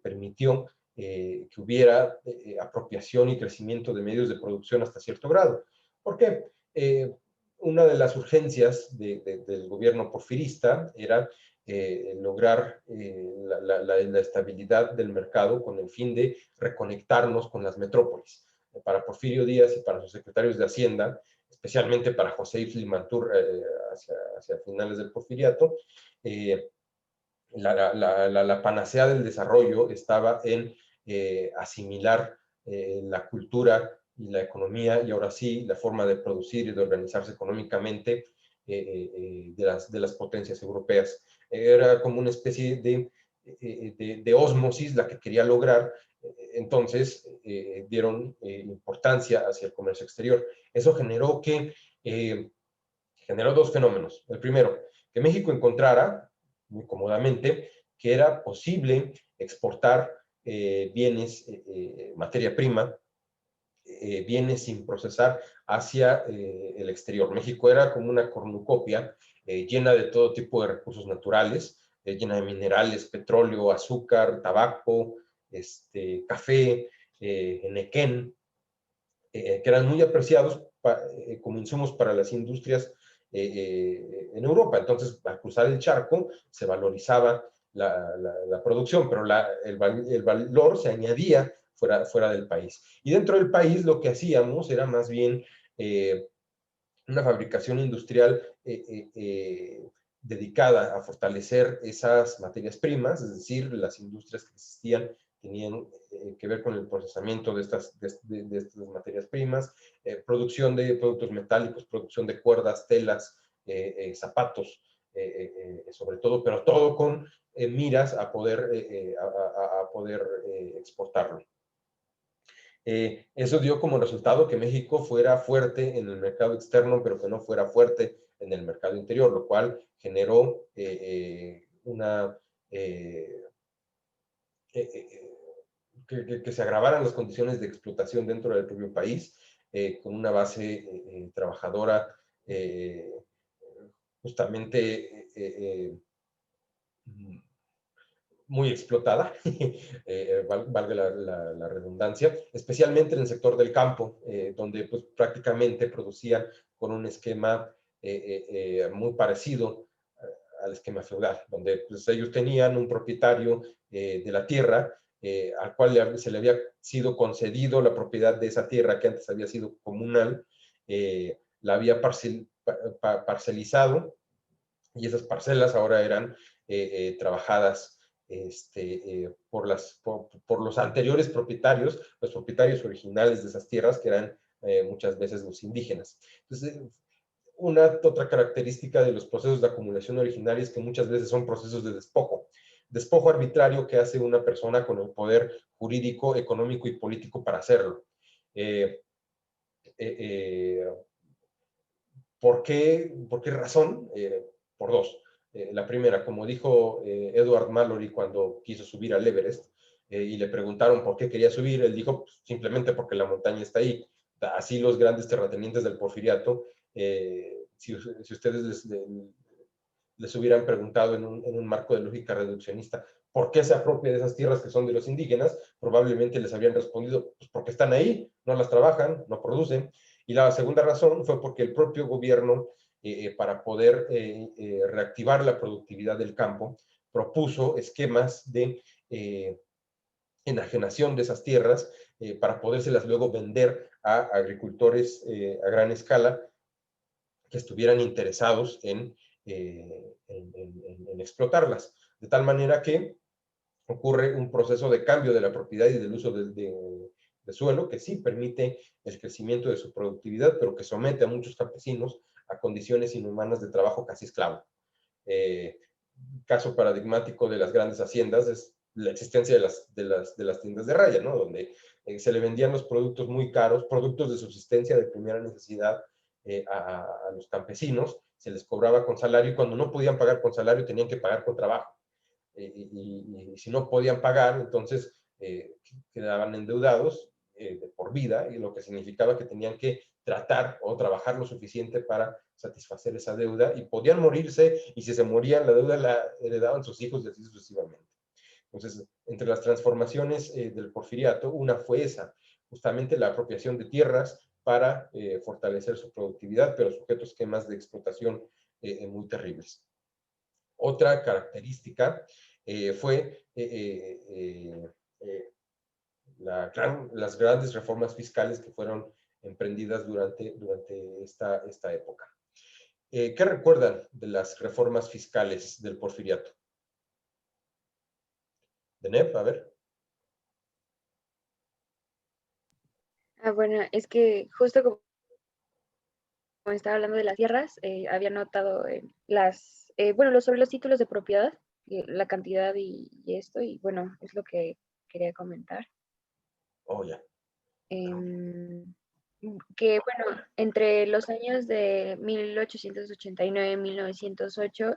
permitió que hubiera apropiación y crecimiento de medios de producción hasta cierto grado. ¿Por qué? Una de las urgencias del gobierno porfirista era lograr la estabilidad del mercado con el fin de reconectarnos con las metrópolis. Para Porfirio Díaz y para sus secretarios de Hacienda, especialmente para José Ifli Mantur hacia finales del porfiriato, la panacea del desarrollo estaba en asimilar la cultura y la economía, y ahora sí, la forma de producir y de organizarse económicamente de las potencias europeas. Era como una especie de ósmosis la que quería lograr. Entonces dieron importancia hacia el comercio exterior. Eso generó generó dos fenómenos. El primero, que México encontrara muy cómodamente que era posible exportar bienes, materia prima, bienes sin procesar hacia el exterior. México era como una cornucopia llena de todo tipo de recursos naturales, llena de minerales, petróleo, azúcar, tabaco, café, nequén, que eran muy apreciados como insumos para las industrias en Europa. Entonces, al cruzar el charco, se valorizaba la producción, pero el valor se añadía fuera del país. Y dentro del país lo que hacíamos era más bien una fabricación industrial dedicada a fortalecer esas materias primas, es decir, las industrias que existían tenían que ver con el procesamiento de estas materias primas, producción de productos metálicos, producción de cuerdas, telas, zapatos, sobre todo, pero todo con miras a poder exportarlo. Eso dio como resultado que México fuera fuerte en el mercado externo, pero que no fuera fuerte en el mercado interior, lo cual generó que se agravaran las condiciones de explotación dentro del propio país, con una base trabajadora justamente muy explotada, valga la redundancia, especialmente en el sector del campo, donde pues, prácticamente producían con un esquema muy parecido al esquema feudal, donde pues, ellos tenían un propietario de la tierra, al cual se le había sido concedido la propiedad de esa tierra que antes había sido comunal, la había parcelizado, y esas parcelas ahora eran trabajadas por los anteriores propietarios, los propietarios originales de esas tierras, que eran muchas veces los indígenas. Entonces, otra característica de los procesos de acumulación originaria es que muchas veces son procesos de despojo arbitrario que hace una persona con el poder jurídico, económico y político para hacerlo. ¿Por qué razón? Por dos. La primera, como dijo Edward Mallory cuando quiso subir al Everest, y le preguntaron por qué quería subir, él dijo, pues, simplemente porque la montaña está ahí. Así los grandes terratenientes del Porfiriato, si ustedes les hubieran preguntado en un marco de lógica reduccionista por qué se apropia de esas tierras que son de los indígenas, probablemente les habrían respondido, pues porque están ahí, no las trabajan, no producen. Y la segunda razón fue porque el propio gobierno, para poder reactivar la productividad del campo, propuso esquemas de enajenación de esas tierras para podérselas luego vender a agricultores a gran escala que estuvieran interesados en explotarlas. De tal manera que ocurre un proceso de cambio de la propiedad y del uso de suelo que sí permite el crecimiento de su productividad, pero que somete a muchos campesinos a condiciones inhumanas de trabajo casi esclavo. Caso paradigmático de las grandes haciendas es la existencia de las tiendas de raya, ¿no? Donde se le vendían los productos muy caros, productos de subsistencia de primera necesidad a los campesinos, se les cobraba con salario y cuando no podían pagar con salario tenían que pagar con trabajo. Y si no podían pagar, entonces quedaban endeudados de por vida, y lo que significaba que tenían que tratar o trabajar lo suficiente para satisfacer esa deuda, y podían morirse, y si se morían, la deuda la heredaban sus hijos y así sucesivamente. Entonces, entre las transformaciones del porfiriato, una fue esa, justamente la apropiación de tierras para fortalecer su productividad, pero sujeto a esquemas de explotación muy terribles. Otra característica fue las grandes reformas fiscales que fueron emprendidas durante esta época. ¿Qué recuerdan de las reformas fiscales del porfiriato? Deneb, a ver. Bueno, es que justo como estaba hablando de las tierras, había notado sobre los títulos de propiedad, la cantidad y esto, y bueno, es lo que quería comentar. Oh, ya. Que bueno, entre los años de 1889 y 1908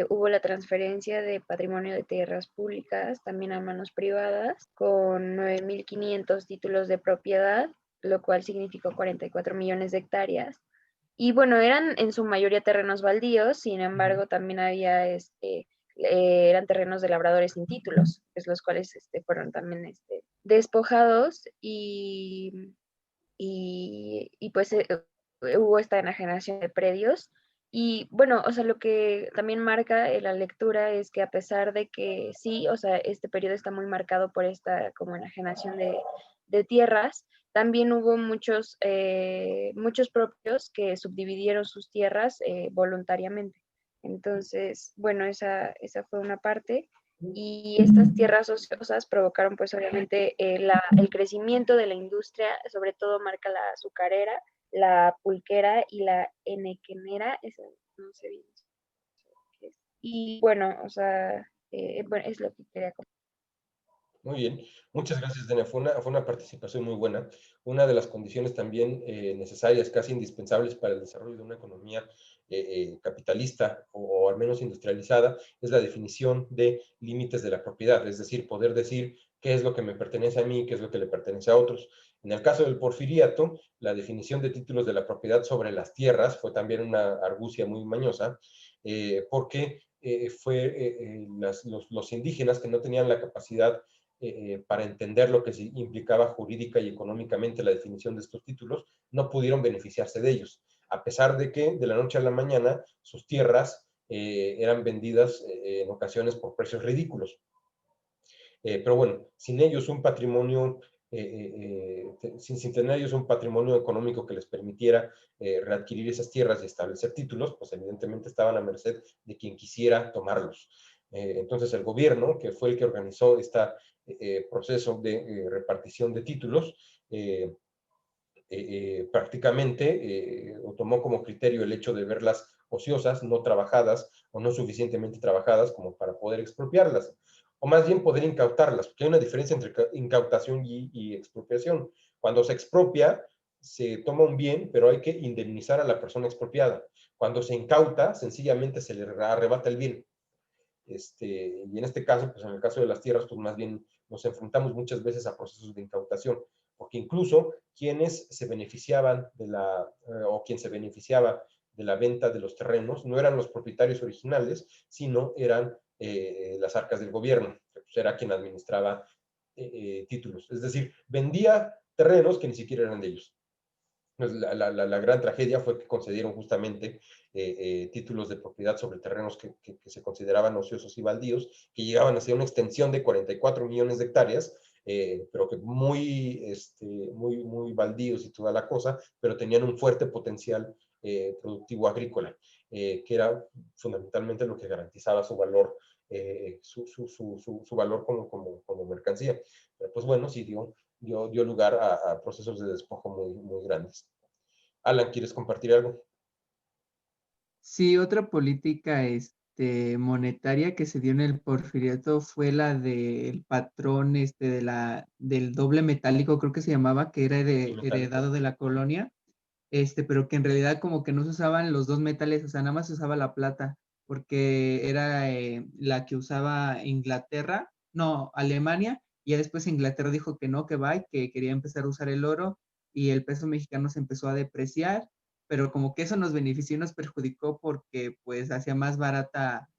hubo la transferencia de patrimonio de tierras públicas también a manos privadas con 9.500 títulos de propiedad, lo cual significó 44 millones de hectáreas. Y bueno, eran en su mayoría terrenos baldíos, sin embargo también había eran terrenos de labradores sin títulos, pues, los cuales fueron también despojados y pues hubo esta enajenación de predios. Y bueno, o sea, lo que también marca la lectura es que a pesar de que sí, o sea, este periodo está muy marcado por esta como enajenación de tierras, también hubo muchos propios que subdividieron sus tierras voluntariamente. Entonces, bueno, esa fue una parte. Y estas tierras ociosas provocaron pues obviamente el crecimiento de la industria, sobre todo marca la azucarera, la pulquera y la enequenera, esa no sé bien qué es. Y bueno, o sea, bueno, es lo que quería comentar. Muy bien, muchas gracias, Denia. Fue una participación muy buena. Una de las condiciones también necesarias, casi indispensables para el desarrollo de una economía capitalista o al menos industrializada, es la definición de límites de la propiedad, es decir, poder decir qué es lo que me pertenece a mí, qué es lo que le pertenece a otros. En el caso del porfiriato, la definición de títulos de la propiedad sobre las tierras fue también una argucia muy mañosa, porque los indígenas que no tenían la capacidad para entender lo que implicaba jurídica y económicamente la definición de estos títulos, no pudieron beneficiarse de ellos, a pesar de que de la noche a la mañana sus tierras eran vendidas en ocasiones por precios ridículos. Pero bueno, sin ellos un patrimonio, sin tener ellos un patrimonio económico que les permitiera readquirir esas tierras y establecer títulos, pues evidentemente estaban a merced de quien quisiera tomarlos. Entonces el gobierno, que fue el que organizó este proceso de repartición de títulos, prácticamente tomó como criterio el hecho de verlas ociosas, no trabajadas o no suficientemente trabajadas como para poder expropiarlas, o más bien poder incautarlas, porque hay una diferencia entre incautación y expropiación. Cuando se expropia, se toma un bien, pero hay que indemnizar a la persona expropiada. Cuando se incauta, sencillamente se le arrebata el bien. Y en este caso, pues en el caso de las tierras, pues más bien nos enfrentamos muchas veces a procesos de incautación, porque incluso quienes se beneficiaban o quien se beneficiaba de la venta de los terrenos no eran los propietarios originales, sino eran las arcas del gobierno, pues era quien administraba títulos. Es decir, vendía terrenos que ni siquiera eran de ellos. Pues la gran tragedia fue que concedieron justamente títulos de propiedad sobre terrenos que se consideraban ociosos y baldíos, que llegaban a ser una extensión de 44 millones de hectáreas, pero que muy baldíos y toda la cosa, pero tenían un fuerte potencial productivo agrícola, que era fundamentalmente lo que garantizaba su valor, su valor como mercancía. Pero pues bueno, sí dio lugar a procesos de despojo muy grandes. Alan, ¿quieres compartir algo? Sí, otra política monetaria que se dio en el Porfiriato fue la del patrón del doble metálico, creo que se llamaba, que era heredado de la colonia, pero que en realidad como que no se usaban los dos metales, o sea, nada más se usaba la plata, porque era la que usaba Inglaterra, no, Alemania, y ya después Inglaterra dijo que no, que va, que quería empezar a usar el oro, y el peso mexicano se empezó a depreciar, pero como que eso nos benefició y nos perjudicó porque pues hacía más barata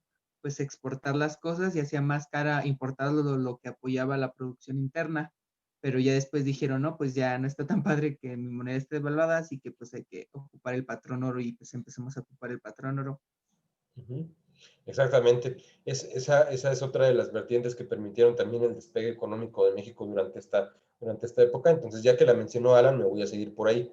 pues exportar las cosas y hacía más cara importar lo que apoyaba la producción interna, pero ya después dijeron, no, pues ya no está tan padre que mi moneda esté devaluada, así que pues hay que ocupar el patrón oro y pues empezamos a ocupar el patrón oro. Exactamente. Esa es otra de las vertientes que permitieron también el despegue económico de México durante esta época. Entonces, ya que la mencionó Alan, me voy a seguir por ahí.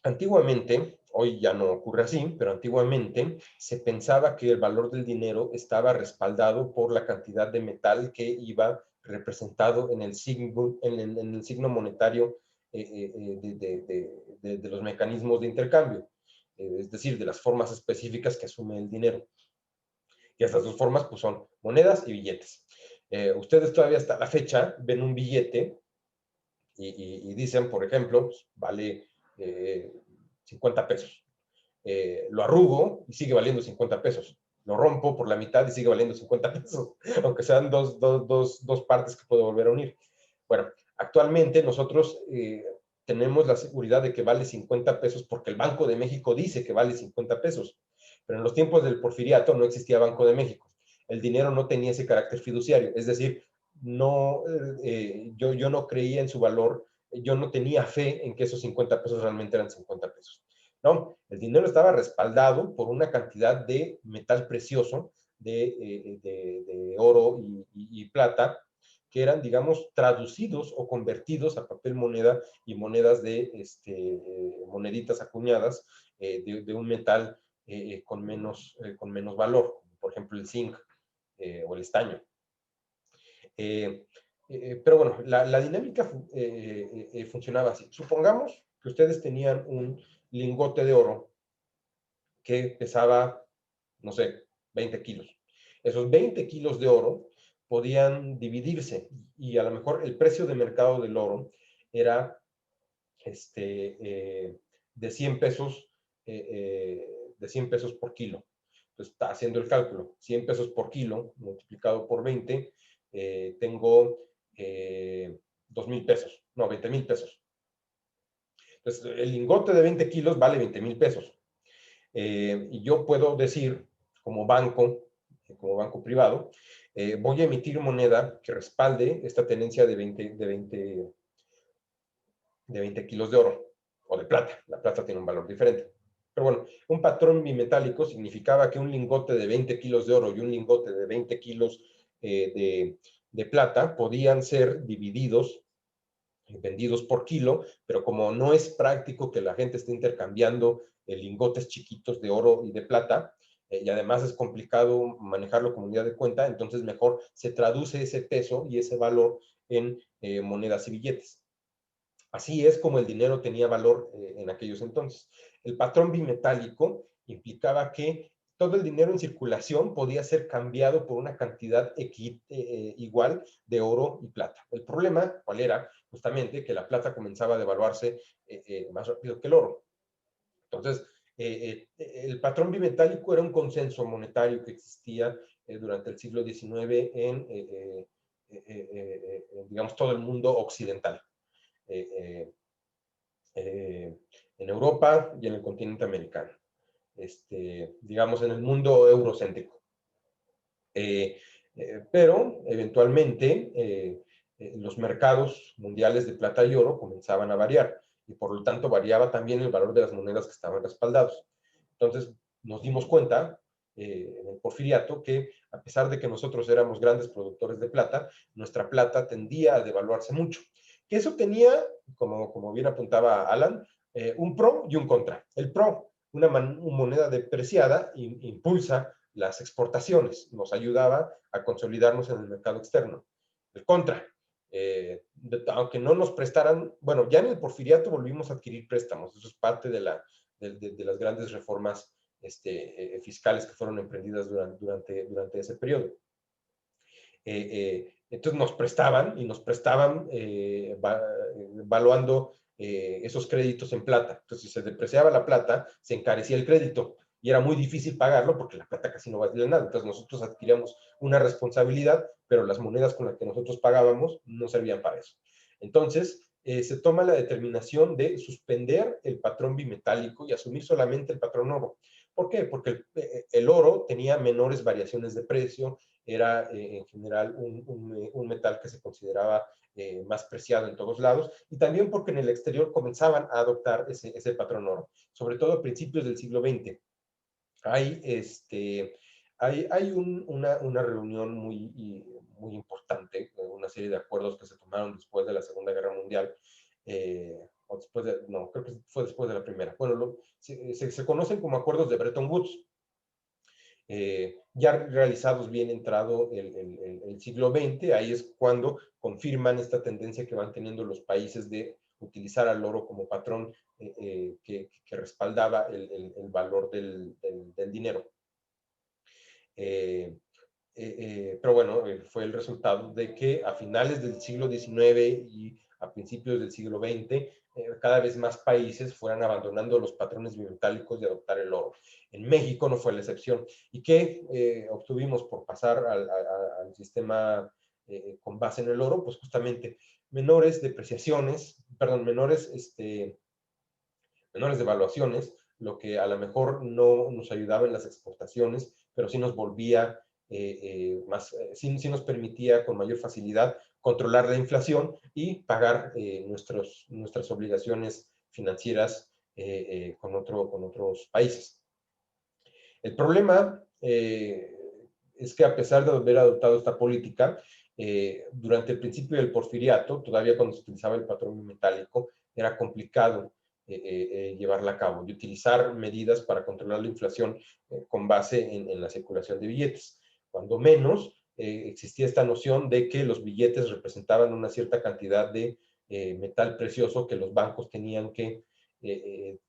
Antiguamente, hoy ya no ocurre así, pero antiguamente se pensaba que el valor del dinero estaba respaldado por la cantidad de metal que iba representado en el signo monetario de los mecanismos de intercambio, es decir, de las formas específicas que asume el dinero. Y estas dos formas pues, son monedas y billetes. Ustedes todavía hasta la fecha ven un billete y dicen, por ejemplo, pues, vale 50 pesos. Lo arrugo y sigue valiendo 50 pesos. Lo rompo por la mitad y sigue valiendo 50 pesos, aunque sean dos partes que puedo volver a unir. Bueno, actualmente nosotros tenemos la seguridad de que vale 50 pesos porque el Banco de México dice que vale 50 pesos. Pero en los tiempos del Porfiriato no existía Banco de México. El dinero no tenía ese carácter fiduciario, es decir, yo no creía en su valor, yo no tenía fe en que esos 50 pesos realmente eran 50 pesos. No, el dinero estaba respaldado por una cantidad de metal precioso, de oro y plata, que eran, digamos, traducidos o convertidos a papel moneda y monedas moneditas acuñadas de un metal con menos valor, por ejemplo el zinc o el estaño. Pero bueno, la dinámica funcionaba así. Supongamos que ustedes tenían un lingote de oro que pesaba, no sé, 20 kilos. Esos 20 kilos de oro podían dividirse y a lo mejor el precio de mercado del oro era de 100 pesos, de 100 pesos por kilo. Entonces está haciendo el cálculo, 100 pesos por kilo multiplicado por 20, tengo 2,000 pesos, no, 20,000 pesos. Entonces el lingote de 20 kilos vale 20,000 pesos. Y yo puedo decir, como banco privado, voy a emitir moneda que respalde esta tenencia de 20 kilos de oro o de plata. La plata tiene un valor diferente. Pero bueno, un patrón bimetálico significaba que un lingote de 20 kilos de oro y un lingote de 20 kilos de plata podían ser divididos, vendidos por kilo, pero como no es práctico que la gente esté intercambiando lingotes chiquitos de oro y de plata, y además es complicado manejarlo como unidad de cuenta, entonces mejor se traduce ese peso y ese valor en monedas y billetes. Así es como el dinero tenía valor en aquellos entonces. El patrón bimetálico implicaba que todo el dinero en circulación podía ser cambiado por una cantidad igual de oro y plata. El problema, ¿cuál era? Justamente que la plata comenzaba a devaluarse más rápido que el oro. Entonces, el patrón bimetálico era un consenso monetario que existía durante el siglo XIX digamos, todo el mundo occidental. En Europa y en el continente americano. Digamos, en el mundo eurocéntrico. Pero, eventualmente, los mercados mundiales de plata y oro comenzaban a variar, y por lo tanto variaba también el valor de las monedas que estaban respaldados. Entonces, nos dimos cuenta en el Porfiriato que, a pesar de que nosotros éramos grandes productores de plata, nuestra plata tendía a devaluarse mucho. Que eso tenía, como bien apuntaba Alan, un pro y un contra. El pro, una moneda depreciada, impulsa las exportaciones, nos ayudaba a consolidarnos en el mercado externo. El contra, aunque no nos prestaran, bueno, ya en el Porfiriato volvimos a adquirir préstamos, eso es parte de las grandes reformas fiscales que fueron emprendidas durante ese periodo. Entonces nos prestaban, y nos prestaban valuando esos créditos en plata. Entonces, si se depreciaba la plata, se encarecía el crédito y era muy difícil pagarlo porque la plata casi no valía nada. Entonces nosotros adquiríamos una responsabilidad, pero las monedas con las que nosotros pagábamos no servían para eso. Entonces, se toma la determinación de suspender el patrón bimetálico y asumir solamente el patrón oro. ¿Por qué? Porque el oro tenía menores variaciones de precio, era en general un metal que se consideraba más preciado en todos lados, y también porque en el exterior comenzaban a adoptar ese patrón oro, sobre todo a principios del siglo XX. Hay una reunión muy importante, una serie de acuerdos que se tomaron después de la Segunda Guerra Mundial, o después no, creo que fue después de la Primera. Bueno, se conocen como acuerdos de Bretton Woods. Ya realizados bien entrado el siglo XX, ahí es cuando confirman esta tendencia que van teniendo los países de utilizar al oro como patrón que respaldaba el valor del dinero. Pero bueno, fue el resultado de que a finales del siglo XIX y a principios del siglo XX, cada vez más países fueran abandonando los patrones bimetálicos y adoptar el oro. En México no fue la excepción. ¿Y qué obtuvimos por pasar al sistema con base en el oro? Pues justamente menores depreciaciones, perdón, menores devaluaciones, lo que a lo mejor no nos ayudaba en las exportaciones, pero sí nos volvía sí nos permitía con mayor facilidad controlar la inflación y pagar nuestras obligaciones financieras con otros países. El problema es que, a pesar de haber adoptado esta política, durante el principio del Porfiriato, todavía cuando se utilizaba el patrón metálico, era complicado llevarla a cabo y utilizar medidas para controlar la inflación con base en la circulación de billetes. Cuando menos existía esta noción de que los billetes representaban una cierta cantidad de metal precioso que los bancos tenían que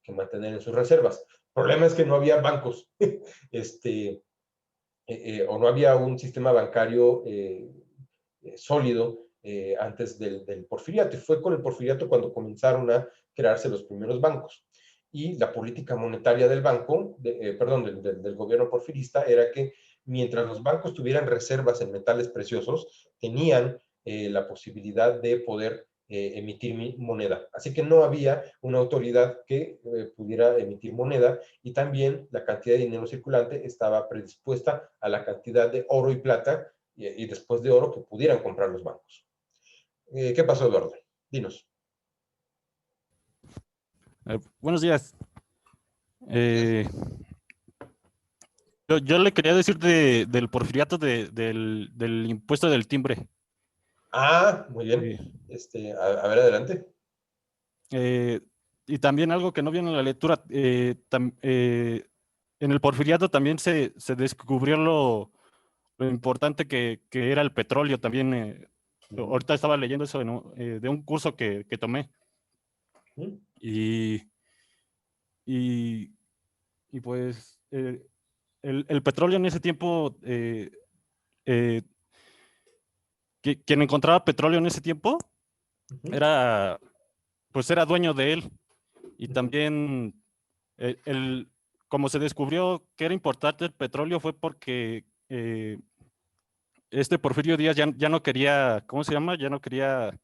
mantener en sus reservas. El problema es que no había bancos o no había un sistema bancario sólido antes del Porfiriato. Y fue con el Porfiriato cuando comenzaron a crearse los primeros bancos. Y la política monetaria del banco, del gobierno porfirista, era que mientras los bancos tuvieran reservas en metales preciosos, tenían la posibilidad de poder emitir moneda. Así que no había una autoridad que pudiera emitir moneda, y también la cantidad de dinero circulante estaba predispuesta a la cantidad de oro y plata y después de oro que pudieran comprar los bancos. ¿Qué pasó, Eduardo? Dinos. Buenos días. Yo le quería decir del porfiriato del impuesto del timbre. Ah, muy bien. A ver, adelante. Y también algo que no viene en la lectura, en el porfiriato también se descubrió lo importante que era el petróleo también. Ahorita estaba leyendo eso de un curso que tomé. Y pues el petróleo en ese tiempo, quien encontraba petróleo en ese tiempo era dueño de él. Y también como se descubrió que era importante el petróleo, fue porque este Porfirio Díaz ya no quería, ¿cómo se llama? Ya no quería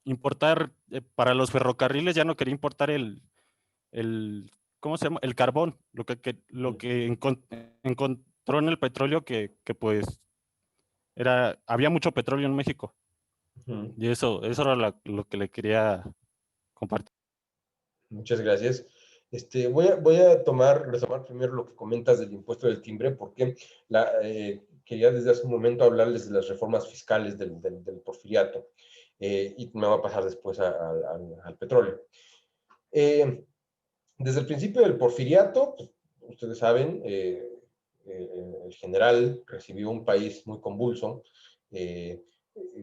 importar para los ferrocarriles, ya no quería importar el ¿cómo se llama? El carbón, lo que encontró en el petróleo que pues había mucho petróleo en México. Y eso era lo que le quería compartir. Muchas gracias. Voy a retomar primero lo que comentas del impuesto del timbre, porque quería desde hace un momento hablarles de las reformas fiscales del porfiriato, y me va a pasar después al petróleo. Desde el principio del porfiriato, pues, ustedes saben, el general recibió un país muy convulso,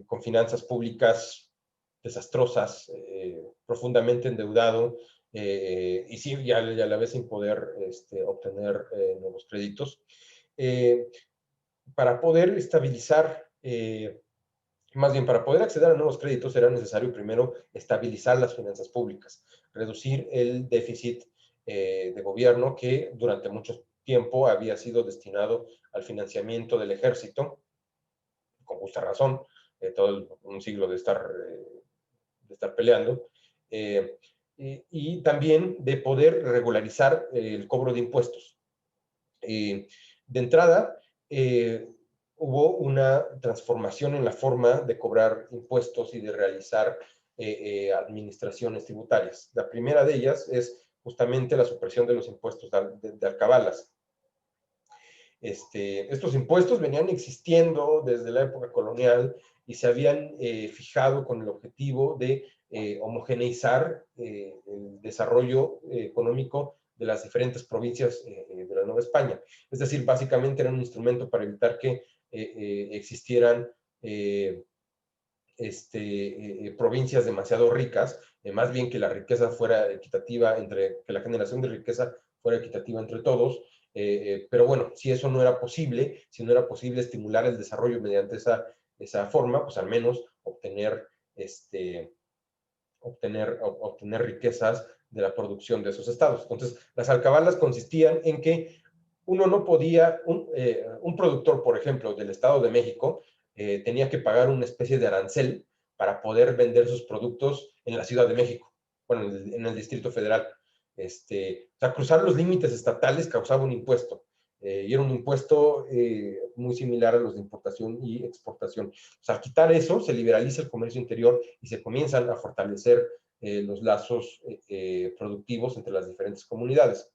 con finanzas públicas desastrosas, profundamente endeudado, y sí, ya a la vez sin poder obtener nuevos créditos. Para poder estabilizar, más bien, para poder acceder a nuevos créditos era necesario primero estabilizar las finanzas públicas, reducir el déficit de gobierno que durante mucho tiempo había sido destinado al financiamiento del ejército, con justa razón, un siglo de estar peleando, y también de poder regularizar el cobro de impuestos. De entrada, hubo una transformación en la forma de cobrar impuestos y de realizar administraciones tributarias. La primera de ellas es justamente la supresión de los impuestos de alcabalas. Estos impuestos venían existiendo desde la época colonial y se habían fijado con el objetivo de homogeneizar el desarrollo económico de las diferentes provincias de la Nueva España. Es decir, básicamente era un instrumento para evitar que existieran provincias demasiado ricas, más bien que la riqueza fuera equitativa, que la generación de riqueza fuera equitativa entre todos. Pero bueno, si eso no era posible, si no era posible estimular el desarrollo mediante esa forma, pues al menos obtener riquezas de la producción de esos estados. Entonces, las alcabalas consistían en que uno no podía, un productor, por ejemplo, del Estado de México, tenía que pagar una especie de arancel para poder vender sus productos en la Ciudad de México, bueno, en el Distrito Federal. O sea, cruzar los límites estatales causaba un impuesto, y era un impuesto muy similar a los de importación y exportación. O sea, al quitar eso, se liberaliza el comercio interior y se comienzan a fortalecer los lazos productivos entre las diferentes comunidades.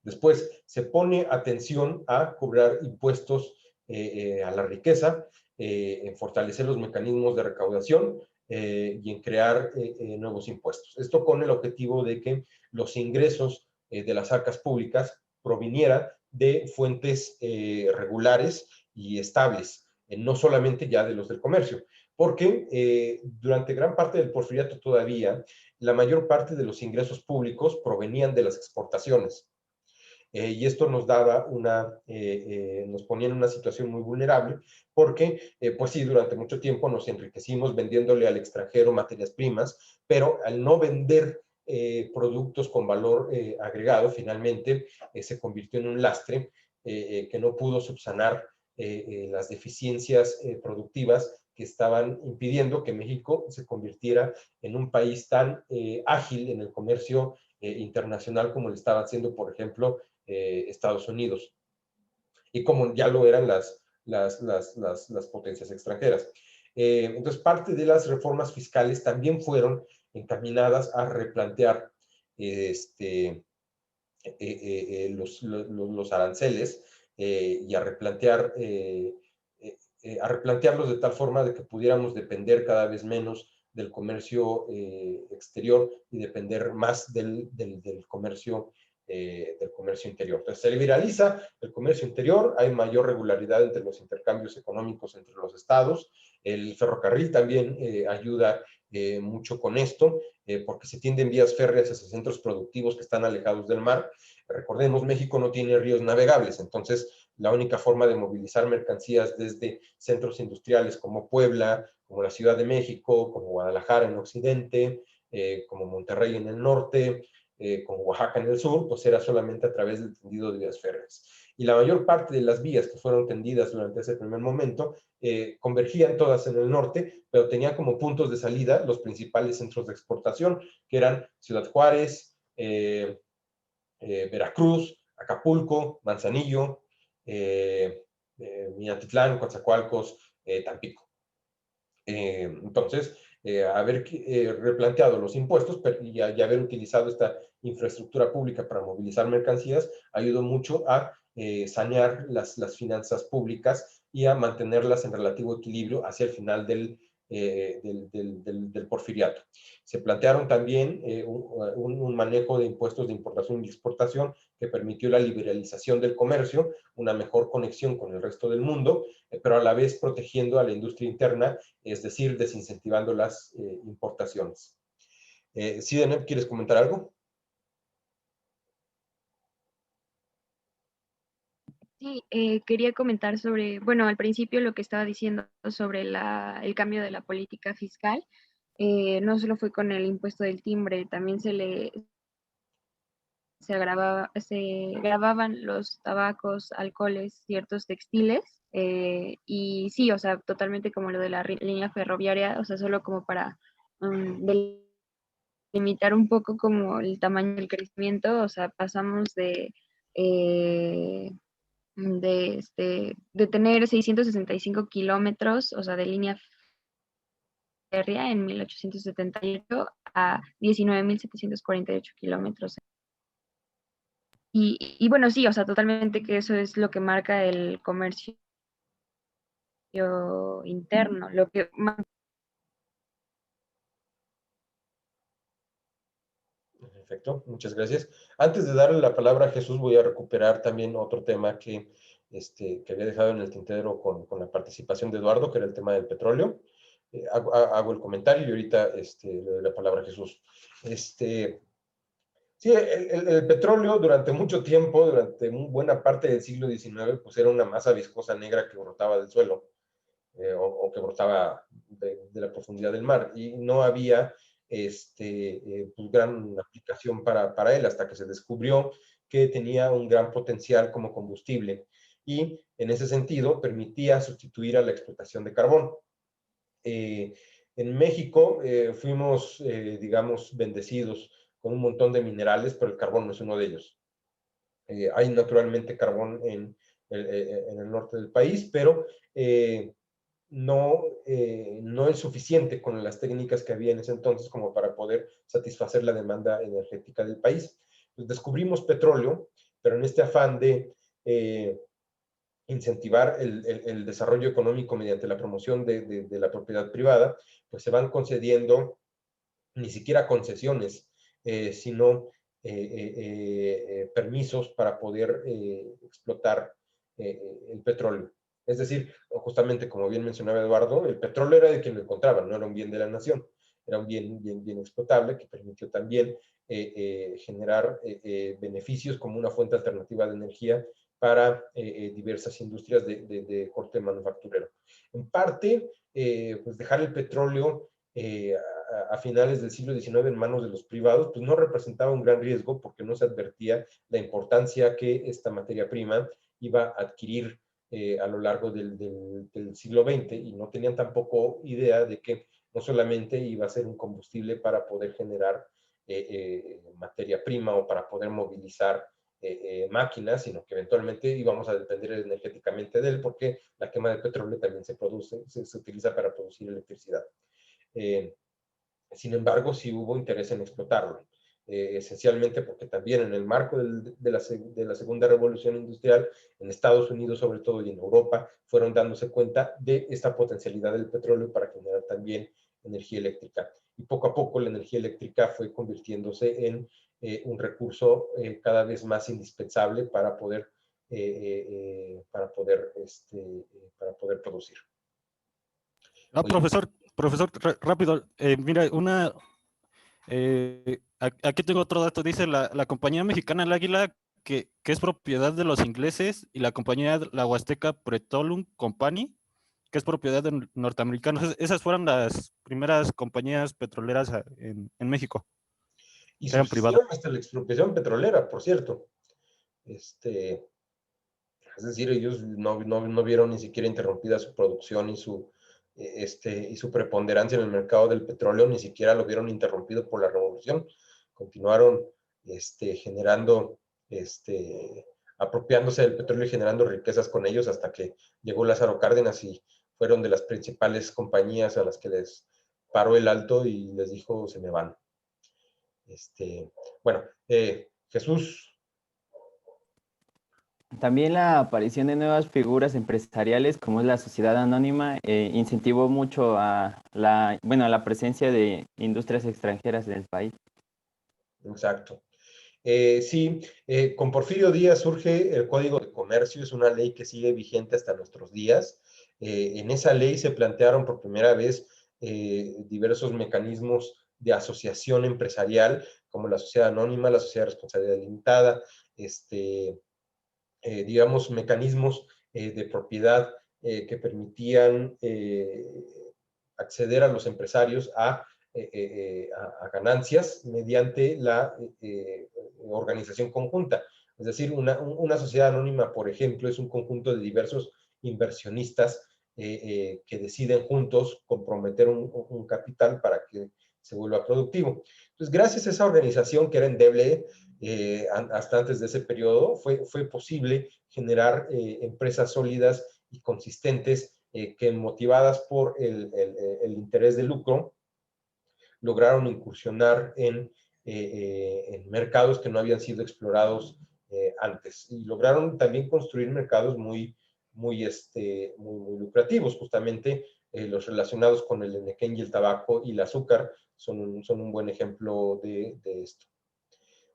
Después, se pone atención a cobrar impuestos a la riqueza, en fortalecer los mecanismos de recaudación y en crear nuevos impuestos. Esto con el objetivo de que los ingresos de las arcas públicas provinieran de fuentes regulares y estables, no solamente ya de los del comercio, porque durante gran parte del porfiriato todavía, la mayor parte de los ingresos públicos provenían de las exportaciones. Y esto nos daba nos ponía en una situación muy vulnerable, porque, pues sí, durante mucho tiempo nos enriquecimos vendiéndole al extranjero materias primas, pero al no vender productos con valor agregado, finalmente se convirtió en un lastre que no pudo subsanar las deficiencias productivas que estaban impidiendo que México se convirtiera en un país tan ágil en el comercio internacional como lo estaba haciendo, por ejemplo, Estados Unidos, y como ya lo eran las potencias extranjeras. Entonces, parte de las reformas fiscales también fueron encaminadas a replantear los aranceles y a replantearlos de tal forma de que pudiéramos depender cada vez menos del comercio exterior y depender más del comercio interior. Entonces, se liberaliza el comercio interior, hay mayor regularidad entre los intercambios económicos entre los estados. El ferrocarril también ayuda mucho con esto, porque se tienden vías férreas hacia centros productivos que están alejados del mar. Recordemos, México no tiene ríos navegables, entonces la única forma de movilizar mercancías desde centros industriales como Puebla, como la Ciudad de México, como Guadalajara en occidente, como Monterrey en el norte, con Oaxaca en el sur, pues era solamente a través del tendido de vías férreas. y la mayor parte de las vías que fueron tendidas durante ese primer momento convergían todas en el norte, pero tenían como puntos de salida los principales centros de exportación, que eran Ciudad Juárez, Veracruz, Acapulco, Manzanillo, Minatitlán, Coatzacoalcos, Tampico. Entonces, haber replanteado los impuestos y haber utilizado esta infraestructura pública para movilizar mercancías ayudó mucho a sanear las finanzas públicas y a mantenerlas en relativo equilibrio hacia el final del porfiriato. Se plantearon también un manejo de impuestos de importación y exportación que permitió la liberalización del comercio, una mejor conexión con el resto del mundo, pero a la vez protegiendo a la industria interna, es decir, desincentivando las importaciones. Deneb, ¿quieres comentar algo? Sí, quería comentar sobre, bueno, al principio lo que estaba diciendo sobre el cambio de la política fiscal. No solo fue con el impuesto del timbre, también se gravaban los tabacos, alcoholes, ciertos textiles. Y sí, o sea, totalmente como lo de la línea ferroviaria, o sea, solo como para delimitar un poco como el tamaño del crecimiento, o sea, pasamos de tener 665 kilómetros, o sea, de línea férrea en 1878 a 19.748 kilómetros. Y bueno, sí, o sea, totalmente que eso es lo que marca el comercio interno, lo que Perfecto, muchas gracias. Antes de darle la palabra a Jesús, voy a recuperar también otro tema que había dejado en el tintero con la participación de Eduardo, que era el tema del petróleo. Hago el comentario y ahorita le doy la palabra a Jesús. Sí, el petróleo durante mucho tiempo, durante buena parte del siglo XIX, pues era una masa viscosa negra que brotaba del suelo o que brotaba de la profundidad del mar y no había pues, gran aplicación para él hasta que se descubrió que tenía un gran potencial como combustible y en ese sentido permitía sustituir a la explotación de carbón. En México fuimos, digamos, bendecidos con un montón de minerales, pero el carbón no es uno de ellos. Hay naturalmente carbón en el norte del país, pero no es suficiente con las técnicas que había en ese entonces como para poder satisfacer la demanda energética del país. Pues descubrimos petróleo, pero en este afán de incentivar el desarrollo económico mediante la promoción de la propiedad privada, pues se van concediendo ni siquiera concesiones, sino permisos para poder explotar el petróleo. Es decir, justamente como bien mencionaba Eduardo, el petróleo era de quien lo encontraba, no era un bien de la nación, era un bien explotable que permitió también generar beneficios como una fuente alternativa de energía para diversas industrias de corte manufacturero. En parte, pues dejar el petróleo a finales del siglo XIX en manos de los privados, pues no representaba un gran riesgo porque no se advertía la importancia que esta materia prima iba a adquirir a lo largo del siglo XX y no tenían tampoco idea de que no solamente iba a ser un combustible para poder generar materia prima o para poder movilizar máquinas, sino que eventualmente íbamos a depender energéticamente de él porque la quema de petróleo también se utiliza para producir electricidad. Sin embargo, sí hubo interés en explotarlo, esencialmente porque también en el marco de la segunda revolución industrial, en Estados Unidos sobre todo y en Europa, fueron dándose cuenta de esta potencialidad del petróleo para generar también energía eléctrica. Y poco a poco la energía eléctrica fue convirtiéndose en un recurso cada vez más indispensable para poder producir. No, Oye, profesor, rápido, mira, aquí tengo otro dato, dice la compañía mexicana El Águila, que es propiedad de los ingleses, y la compañía La Huasteca Petroleum Company, que es propiedad de norteamericanos. Esas fueron las primeras compañías petroleras en México, y eran privadas. subsistieron hasta la expropiación petrolera, por cierto. Es decir, ellos no vieron ni siquiera interrumpida su producción y su preponderancia en el mercado del petróleo, ni siquiera lo vieron interrumpido por la revolución. Continuaron generando, apropiándose del petróleo y generando riquezas con ellos hasta que llegó Lázaro Cárdenas y fueron de las principales compañías a las que les paró el alto y les dijo, se me van. Bueno, Jesús. También la aparición de nuevas figuras empresariales, como es la sociedad anónima, incentivó mucho a la presencia de industrias extranjeras en el país. Exacto. Sí, con Porfirio Díaz surge el Código de Comercio, es una ley que sigue vigente hasta nuestros días. En esa ley se plantearon por primera vez diversos mecanismos de asociación empresarial, como la sociedad anónima, la sociedad de responsabilidad limitada, digamos, mecanismos de propiedad que permitían acceder a los empresarios a ganancias mediante la organización conjunta. Es decir, una sociedad anónima, por ejemplo, es un conjunto de diversos inversionistas que deciden juntos comprometer un capital para que se vuelva productivo. Entonces, gracias a esa organización que era endeble hasta antes de ese periodo, fue posible generar empresas sólidas y consistentes que, motivadas por el interés de lucro, lograron incursionar en mercados que no habían sido explorados antes, y lograron también construir mercados muy lucrativos. Justamente los relacionados con el enequén y el tabaco y el azúcar son un buen ejemplo de esto.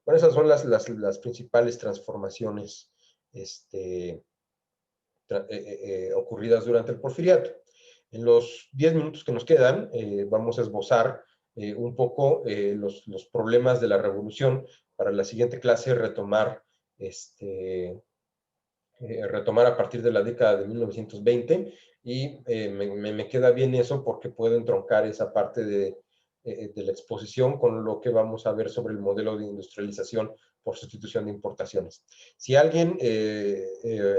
Bueno, esas son las principales transformaciones ocurridas durante el Porfiriato. En los 10 minutos que nos quedan, vamos a esbozar un poco los problemas de la revolución. Para la siguiente clase retomar a partir de la década de 1920, y me queda bien eso porque puedo entroncar esa parte de la exposición con lo que vamos a ver sobre el modelo de industrialización por sustitución de importaciones. Si alguien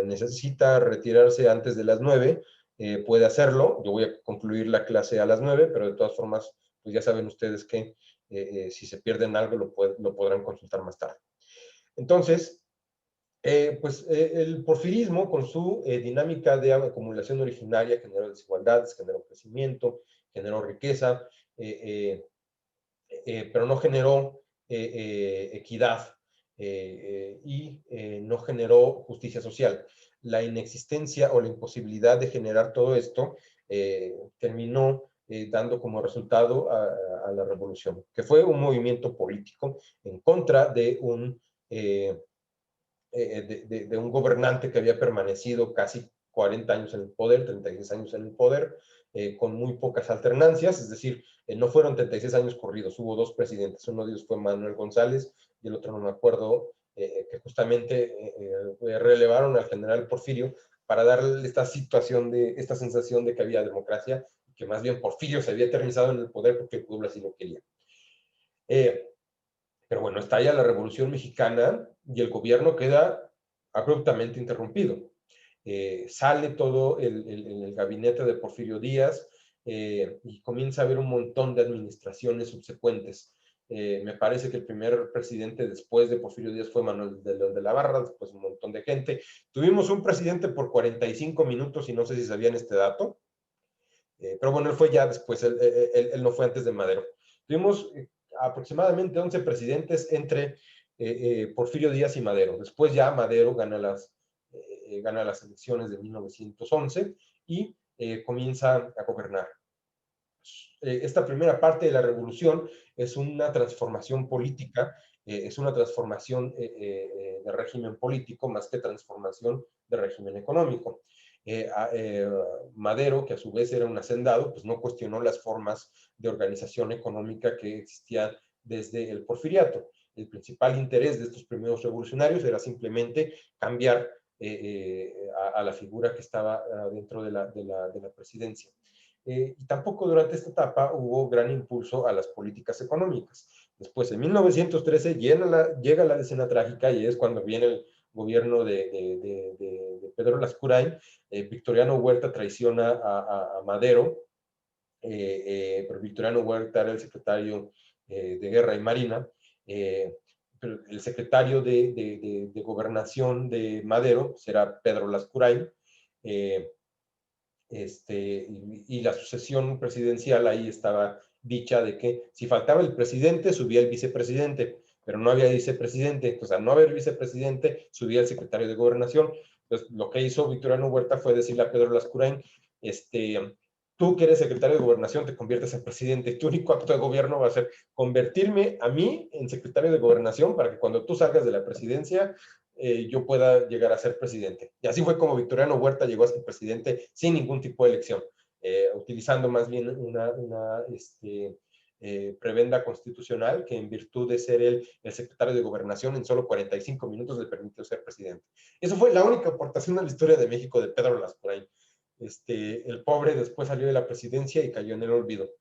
necesita retirarse antes de las 9, puede hacerlo. Yo voy a concluir la clase a las 9, pero de todas formas, pues ya saben ustedes que si se pierden algo lo podrán consultar más tarde. Entonces, el porfirismo, con su dinámica de acumulación originaria, generó desigualdades, generó crecimiento, generó riqueza, pero no generó equidad y no generó justicia social. La inexistencia o la imposibilidad de generar todo esto terminó dando como resultado a la revolución, que fue un movimiento político en contra de un gobernante que había permanecido casi 40 años en el poder, 36 años en el poder, con muy pocas alternancias. Es decir, no fueron 36 años corridos, hubo 2 presidentes, uno de ellos fue Manuel González y el otro no me acuerdo, que justamente relevaron al general Porfirio para darle esta sensación de que había democracia, y que más bien Porfirio se había eternizado en el poder porque el pueblo así lo quería. Pero bueno, estalla la Revolución Mexicana y el gobierno queda abruptamente interrumpido. Sale todo el gabinete de Porfirio Díaz y comienza a haber un montón de administraciones subsecuentes. Me parece que el primer presidente después de Porfirio Díaz fue Manuel de la Barra, después un montón de gente. Tuvimos un presidente por 45 minutos y no sé si sabían este dato, pero bueno, él fue ya después, él no fue antes de Madero. Tuvimos aproximadamente 11 presidentes entre Porfirio Díaz y Madero. Después ya Madero gana las elecciones de 1911 y comienza a gobernar. Esta primera parte de la revolución es una transformación política, es una transformación de régimen político más que transformación de régimen económico. Madero, que a su vez era un hacendado, pues no cuestionó las formas de organización económica que existían desde el porfiriato. El principal interés de estos primeros revolucionarios era simplemente cambiar a la figura que estaba dentro de la presidencia. Y tampoco durante esta etapa hubo gran impulso a las políticas económicas. Después, en 1913, llega la decena trágica y es cuando viene gobierno de Pedro Lascurain, Victoriano Huerta traiciona a Madero, pero Victoriano Huerta era el secretario de Guerra y Marina, pero el secretario de Gobernación de Madero será Pedro Lascurain, y la sucesión presidencial ahí estaba dicha de que si faltaba el presidente, subía el vicepresidente, pero no había vicepresidente, pues al no haber vicepresidente, subía el secretario de Gobernación. Entonces, lo que hizo Victoriano Huerta fue decirle a Pedro Lascurain, tú que eres secretario de Gobernación te conviertes en presidente, tu único acto de gobierno va a ser convertirme a mí en secretario de Gobernación para que cuando tú salgas de la presidencia, yo pueda llegar a ser presidente. Y así fue como Victoriano Huerta llegó a ser presidente sin ningún tipo de elección, utilizando más bien una prebenda constitucional que en virtud de ser el secretario de Gobernación en solo 45 minutos le permitió ser presidente. Eso fue la única aportación a la historia de México de Pedro Lascurain. El pobre después salió de la presidencia y cayó en el olvido.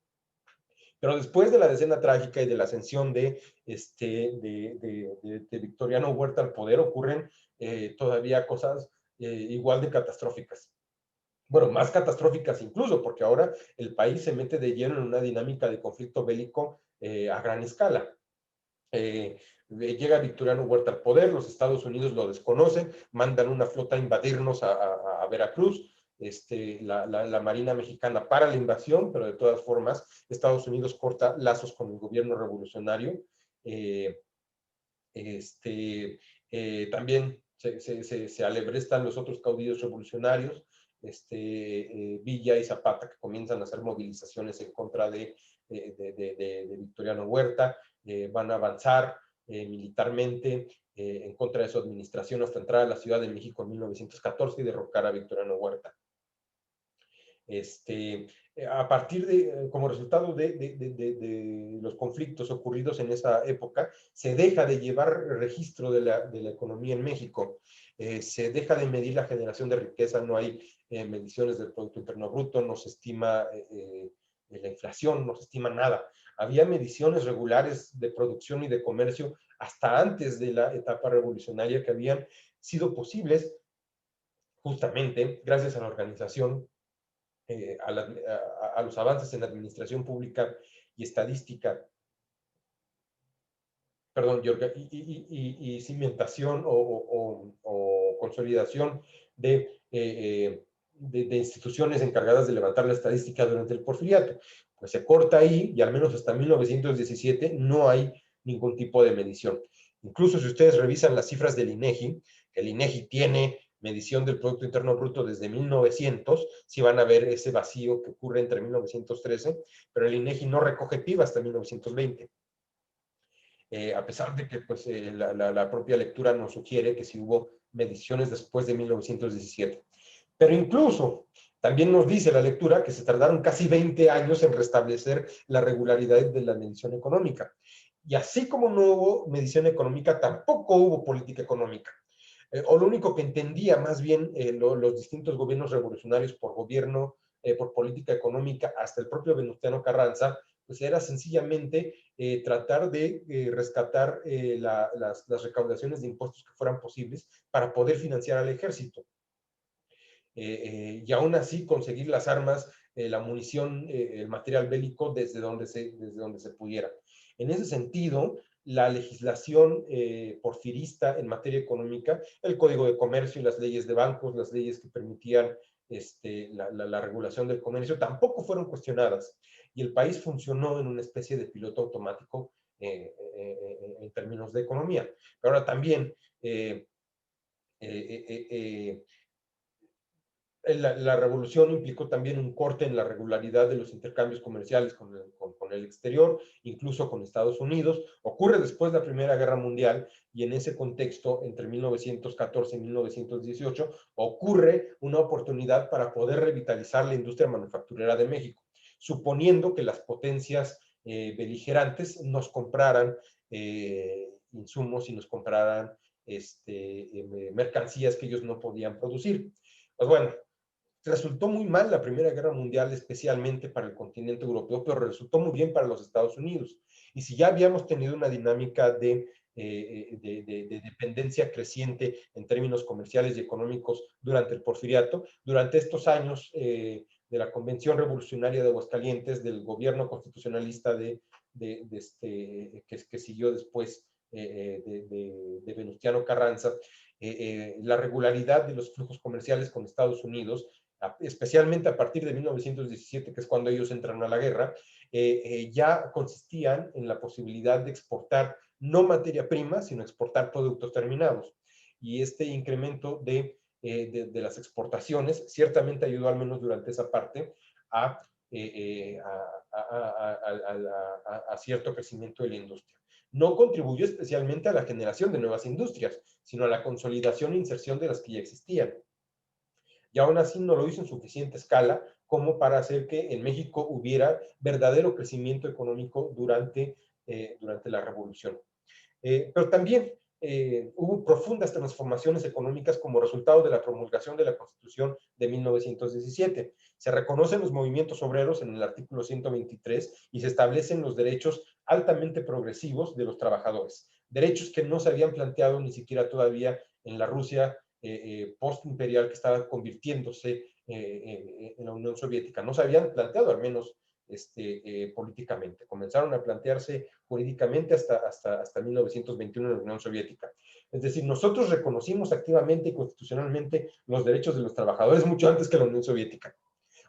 Pero después de la decena trágica y de la ascensión de Victoriano Huerta al poder, ocurren todavía cosas igual de catastróficas. Bueno, más catastróficas incluso, porque ahora el país se mete de lleno en una dinámica de conflicto bélico a gran escala. Llega Victoriano Huerta al poder, los Estados Unidos lo desconocen, mandan una flota a invadirnos a Veracruz. La Marina Mexicana para la invasión, pero de todas formas Estados Unidos corta lazos con el gobierno revolucionario. También se alebrestan los otros caudillos revolucionarios, Villa y Zapata, que comienzan a hacer movilizaciones en contra de Victoriano Huerta, van a avanzar militarmente en contra de su administración hasta entrar a la Ciudad de México en 1914 y derrocar a Victoriano Huerta. A partir como resultado de los conflictos ocurridos en esa época, se deja de llevar registro de la economía en México, se deja de medir la generación de riqueza, no hay mediciones del Producto Interno Bruto, no se estima la inflación, no se estima nada. Había mediciones regulares de producción y de comercio hasta antes de la etapa revolucionaria que habían sido posibles justamente gracias a la organización, a los avances en la administración pública y estadística, perdón, y cimentación o consolidación de instituciones encargadas de levantar la estadística durante el Porfiriato. Pues se corta ahí y al menos hasta 1917 no hay ningún tipo de medición. Incluso si ustedes revisan las cifras del INEGI, el INEGI tiene medición del Producto Interno Bruto desde 1900, si van a ver ese vacío que ocurre entre 1913, pero el INEGI no recoge PIB hasta 1920. A pesar de que pues, la propia lectura nos sugiere que sí hubo mediciones después de 1917. Pero incluso también nos dice la lectura que se tardaron casi 20 años en restablecer la regularidad de la medición económica. Y así como no hubo medición económica, tampoco hubo política económica. O lo único que entendía más bien los distintos gobiernos revolucionarios por gobierno, por política económica, hasta el propio Venustiano Carranza, pues era sencillamente tratar de rescatar las recaudaciones de impuestos que fueran posibles para poder financiar al ejército. Y aún así conseguir las armas, la munición, el material bélico desde donde se pudiera. En ese sentido, la legislación porfirista en materia económica, el Código de Comercio y las leyes de bancos, las leyes que permitían la regulación del comercio, tampoco fueron cuestionadas. Y el país funcionó en una especie de piloto automático en términos de economía. Pero ahora también la revolución implicó también un corte en la regularidad de los intercambios comerciales con el exterior, incluso con Estados Unidos. Ocurre después de la Primera Guerra Mundial y en ese contexto, entre 1914 y 1918, ocurre una oportunidad para poder revitalizar la industria manufacturera de México, suponiendo que las potencias beligerantes nos compraran insumos y nos compraran mercancías que ellos no podían producir. Pues bueno, resultó muy mal la Primera Guerra Mundial, especialmente para el continente europeo, pero resultó muy bien para los Estados Unidos. Y si ya habíamos tenido una dinámica de de dependencia creciente en términos comerciales y económicos durante el Porfiriato. Durante estos años de la Convención Revolucionaria de Aguascalientes, del gobierno constitucionalista que siguió después de Venustiano Carranza, la regularidad de los flujos comerciales con Estados Unidos, especialmente a partir de 1917, que es cuando ellos entran a la guerra, ya consistían en la posibilidad de exportar no materia prima, sino exportar productos terminados. Y este incremento de las exportaciones ciertamente ayudó, al menos durante esa parte, a cierto crecimiento de la industria. No contribuyó especialmente a la generación de nuevas industrias, sino a la consolidación e inserción de las que ya existían. Y aún así no lo hizo en suficiente escala como para hacer que en México hubiera verdadero crecimiento económico durante la Revolución. Pero también hubo profundas transformaciones económicas como resultado de la promulgación de la Constitución de 1917. Se reconocen los movimientos obreros en el artículo 123 y se establecen los derechos altamente progresivos de los trabajadores, derechos que no se habían planteado ni siquiera todavía en la Rusia postimperial que estaba convirtiéndose en la Unión Soviética. No se habían planteado, al menos políticamente. Comenzaron a plantearse jurídicamente hasta 1921 en la Unión Soviética. Es decir, nosotros reconocimos activamente y constitucionalmente los derechos de los trabajadores mucho antes que la Unión Soviética,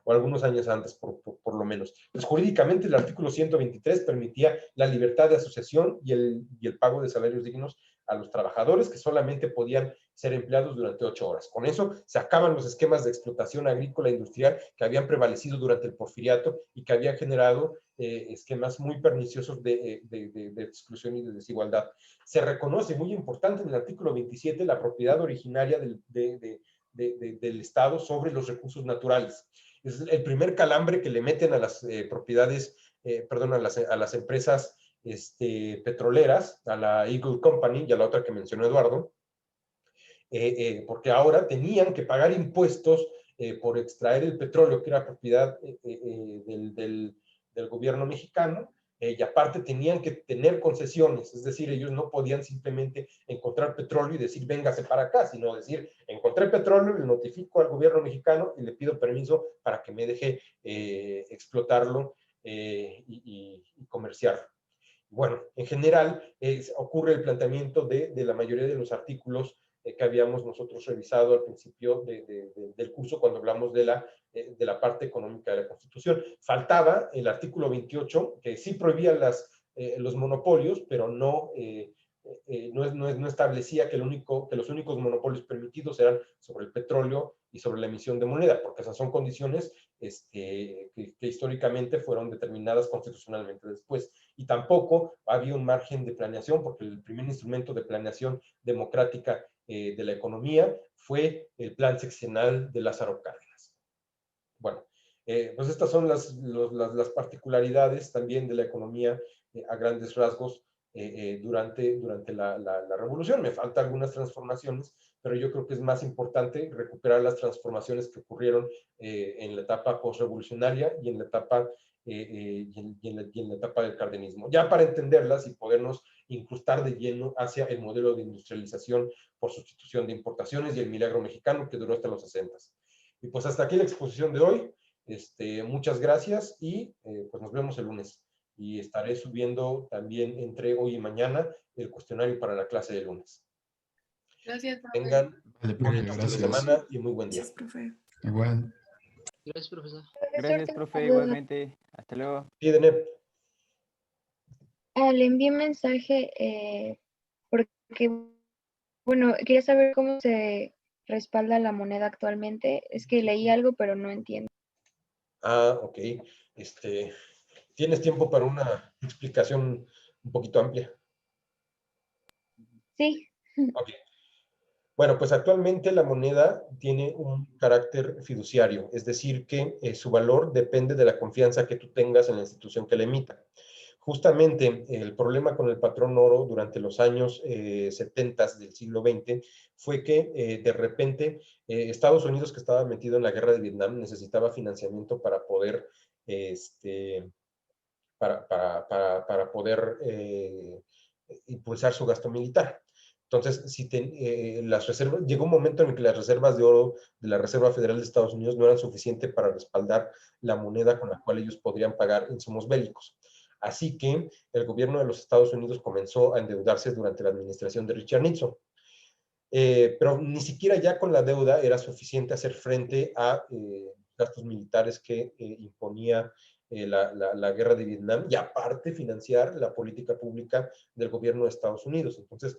o algunos años antes, por lo menos. Pues jurídicamente el artículo 123 permitía la libertad de asociación y el pago de salarios dignos a los trabajadores, que solamente podían ser empleados durante 8 horas. Con eso se acaban los esquemas de explotación agrícola e industrial que habían prevalecido durante el Porfiriato y que habían generado esquemas muy perniciosos de exclusión y de desigualdad. Se reconoce, muy importante, en el artículo 27, la propiedad originaria del Estado sobre los recursos naturales. Es el primer calambre que le meten a las propiedades, a las empresas petroleras, a la Eagle Company y a la otra que mencionó Eduardo, porque ahora tenían que pagar impuestos por extraer el petróleo, que era propiedad del gobierno mexicano, y aparte tenían que tener concesiones, es decir, ellos no podían simplemente encontrar petróleo y decir, véngase para acá, sino decir, encontré petróleo, le notifico al gobierno mexicano y le pido permiso para que me deje explotarlo y comerciarlo. Bueno, en general ocurre el planteamiento de la mayoría de los artículos que habíamos nosotros revisado al principio del curso cuando hablamos de la parte económica de la Constitución. Faltaba el artículo 28, que sí prohibía los monopolios, pero no establecía que los únicos monopolios permitidos eran sobre el petróleo y sobre la emisión de moneda, porque esas son condiciones que históricamente fueron determinadas constitucionalmente después. Y tampoco había un margen de planeación, porque el primer instrumento de planeación democrática de la economía fue el plan sexenal de Lázaro Cárdenas. Bueno, pues estas son las particularidades también de la economía a grandes rasgos durante la revolución. Me faltan algunas transformaciones, pero yo creo que es más importante recuperar las transformaciones que ocurrieron en la etapa postrevolucionaria y en la etapa del cardenismo, ya para entenderlas y podernos incrustar de lleno hacia el modelo de industrialización por sustitución de importaciones y el milagro mexicano que duró hasta los 60. Y pues hasta aquí la exposición de hoy. Muchas gracias y pues nos vemos el lunes. Y estaré subiendo también entre hoy y mañana el cuestionario para la clase de lunes. Gracias, profe. Tengan Vale, buen profe, fin de gracias. semana y muy buen día. Gracias, profe. Igual. Gracias, profesor. Gracias, profe, igualmente. Hasta luego. Sí, Deneb. Le envié mensaje porque, bueno, quería saber cómo se respalda la moneda actualmente. Es que leí algo, pero no entiendo. Ah, ok. ¿Tienes tiempo para una explicación un poquito amplia? Sí. Ok. Bueno, pues actualmente la moneda tiene un carácter fiduciario, es decir, que su valor depende de la confianza que tú tengas en la institución que la emita. Justamente el problema con el patrón oro durante los años 70 del siglo XX fue que de repente Estados Unidos, que estaba metido en la guerra de Vietnam, necesitaba financiamiento para poder impulsar su gasto militar. Entonces, las reservas, llegó un momento en el que las reservas de oro de la Reserva Federal de Estados Unidos no eran suficientes para respaldar la moneda con la cual ellos podrían pagar insumos bélicos. Así que el gobierno de los Estados Unidos comenzó a endeudarse durante la administración de Richard Nixon. Pero ni siquiera ya con la deuda era suficiente hacer frente a gastos militares que imponía la guerra de Vietnam y aparte financiar la política pública del gobierno de Estados Unidos. Entonces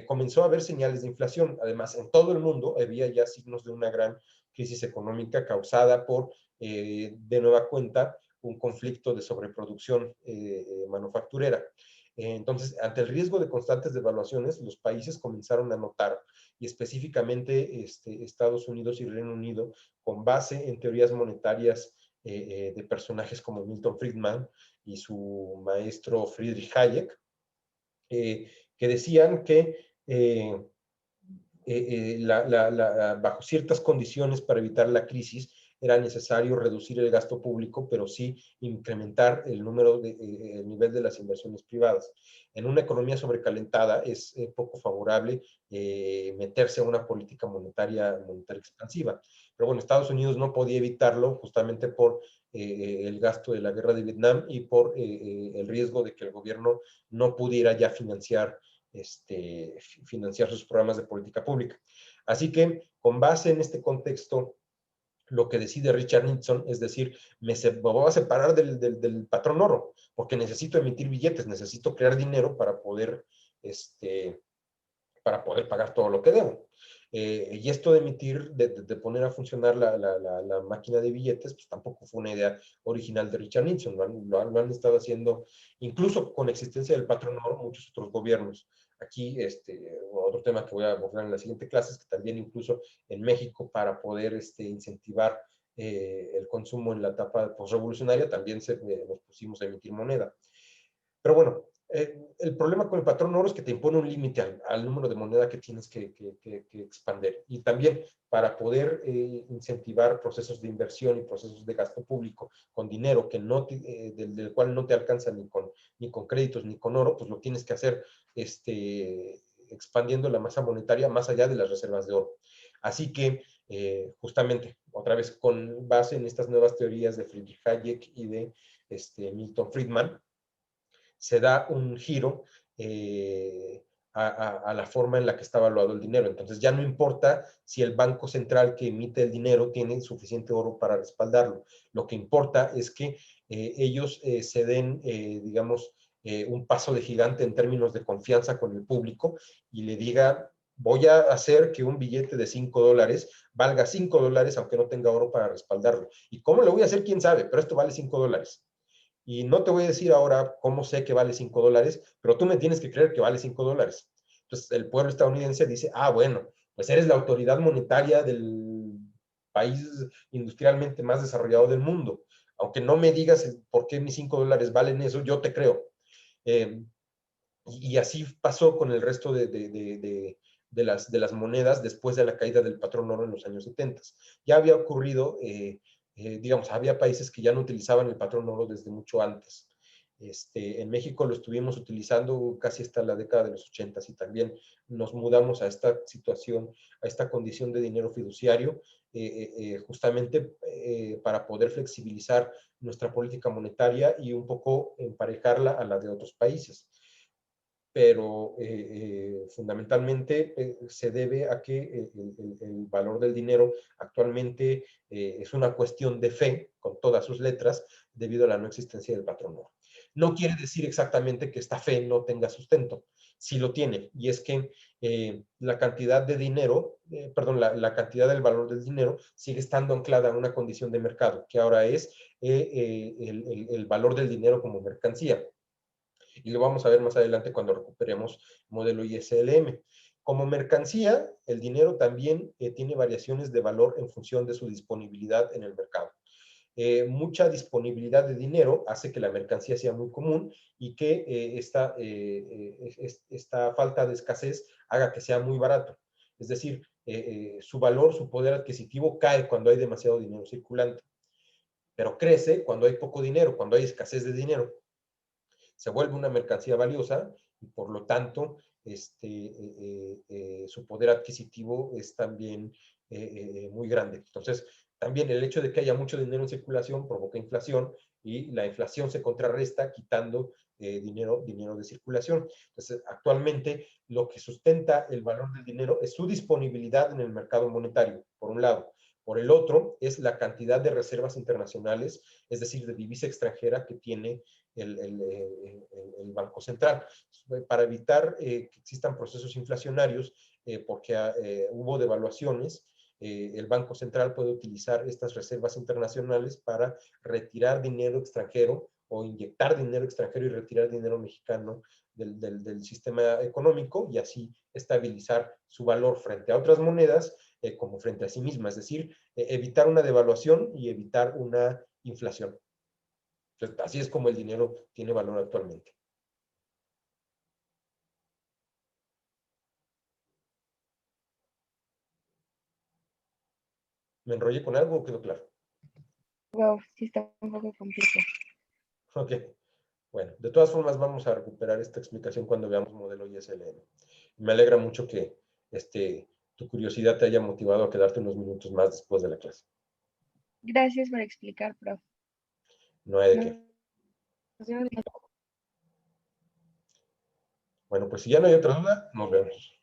comenzó a haber señales de inflación. Además, en todo el mundo había ya signos de una gran crisis económica causada por, de nueva cuenta, un conflicto de sobreproducción manufacturera. Entonces, ante el riesgo de constantes devaluaciones, los países comenzaron a notar, y específicamente Estados Unidos y Reino Unido, con base en teorías monetarias de personajes como Milton Friedman y su maestro Friedrich Hayek, que decían que bajo ciertas condiciones para evitar la crisis era necesario reducir el gasto público, pero sí incrementar el nivel de las inversiones privadas. En una economía sobrecalentada es poco favorable meterse a una política monetaria expansiva. Pero bueno, Estados Unidos no podía evitarlo justamente por el gasto de la guerra de Vietnam y por el riesgo de que el gobierno no pudiera ya financiar sus programas de política pública. Así que, con base en este contexto, lo que decide Richard Nixon es decir, me voy a separar del patrón oro, porque necesito emitir billetes, necesito crear dinero para poder pagar todo lo que debo. Y esto de emitir, de poner a funcionar la máquina de billetes, pues tampoco fue una idea original de Richard Nixon. Lo han estado haciendo, incluso con la existencia del patrón oro, muchos otros gobiernos. Aquí, otro tema que voy a abordar en la siguiente clase es que también incluso en México, para poder incentivar el consumo en la etapa postrevolucionaria, también nos pusimos a emitir moneda. Pero bueno, el problema con el patrón oro es que te impone un límite al número de moneda que tienes que expandir. Y también para poder incentivar procesos de inversión y procesos de gasto público con dinero que del cual no te alcanza ni con créditos ni con oro, pues lo tienes que hacer expandiendo la masa monetaria más allá de las reservas de oro. Así que, justamente, otra vez con base en estas nuevas teorías de Friedrich Hayek y de Milton Friedman, se da un giro a la forma en la que está evaluado el dinero. Entonces ya no importa si el banco central que emite el dinero tiene suficiente oro para respaldarlo. Lo que importa es que ellos se den, digamos, un paso de gigante en términos de confianza con el público y le diga, voy a hacer que un billete de $5 valga $5 aunque no tenga oro para respaldarlo. ¿Y cómo lo voy a hacer? ¿Quién sabe? Pero esto vale $5. Y no te voy a decir ahora cómo sé que vale $5, pero tú me tienes que creer que vale $5. Entonces el pueblo estadounidense dice, bueno, pues eres la autoridad monetaria del país industrialmente más desarrollado del mundo. Aunque no me digas por qué mis $5 valen eso, yo te creo. Y así pasó con el resto de las monedas después de la caída del patrón oro en los años 70. Ya había ocurrido, digamos, había países que ya no utilizaban el patrón oro desde mucho antes. En México lo estuvimos utilizando casi hasta la década de los 80 y también nos mudamos a esta situación, a esta condición de dinero fiduciario, justamente para poder flexibilizar nuestra política monetaria y un poco emparejarla a la de otros países. Pero fundamentalmente se debe a que el valor del dinero actualmente es una cuestión de fe, con todas sus letras, debido a la no existencia del patrón oro. No quiere decir exactamente que esta fe no tenga sustento, sí lo tiene, y es que la cantidad de dinero, la cantidad del valor del dinero sigue estando anclada a una condición de mercado, que ahora es el valor del dinero como mercancía. Y lo vamos a ver más adelante cuando recuperemos modelo ISLM. Como mercancía, el dinero también tiene variaciones de valor en función de su disponibilidad en el mercado. Mucha disponibilidad de dinero hace que la mercancía sea muy común y que esta falta de escasez haga que sea muy barato. Es decir, su valor, su poder adquisitivo cae cuando hay demasiado dinero circulante, pero crece cuando hay poco dinero, cuando hay escasez de dinero. Se vuelve una mercancía valiosa y por lo tanto su poder adquisitivo es también muy grande. Entonces, también el hecho de que haya mucho dinero en circulación provoca inflación y la inflación se contrarresta quitando dinero de circulación. Entonces, actualmente lo que sustenta el valor del dinero es su disponibilidad en el mercado monetario, por un lado. Por el otro, es la cantidad de reservas internacionales, es decir, de divisa extranjera que tiene el Banco Central. Para evitar que existan procesos inflacionarios, porque hubo devaluaciones, el Banco Central puede utilizar estas reservas internacionales para retirar dinero extranjero o inyectar dinero extranjero y retirar dinero mexicano del sistema económico y así estabilizar su valor frente a otras monedas como frente a sí misma, es decir, evitar una devaluación y evitar una inflación. Entonces, así es como el dinero tiene valor actualmente. ¿Me enrollé con algo o quedó claro? Wow, sí está un poco complicado. Ok. Bueno, de todas formas vamos a recuperar esta explicación cuando veamos modelo ISLN. Me alegra mucho que tu curiosidad te haya motivado a quedarte unos minutos más después de la clase. Gracias por explicar, prof. No hay de qué. Nos vemos. Bueno, pues si ya no hay otra duda, nos vemos.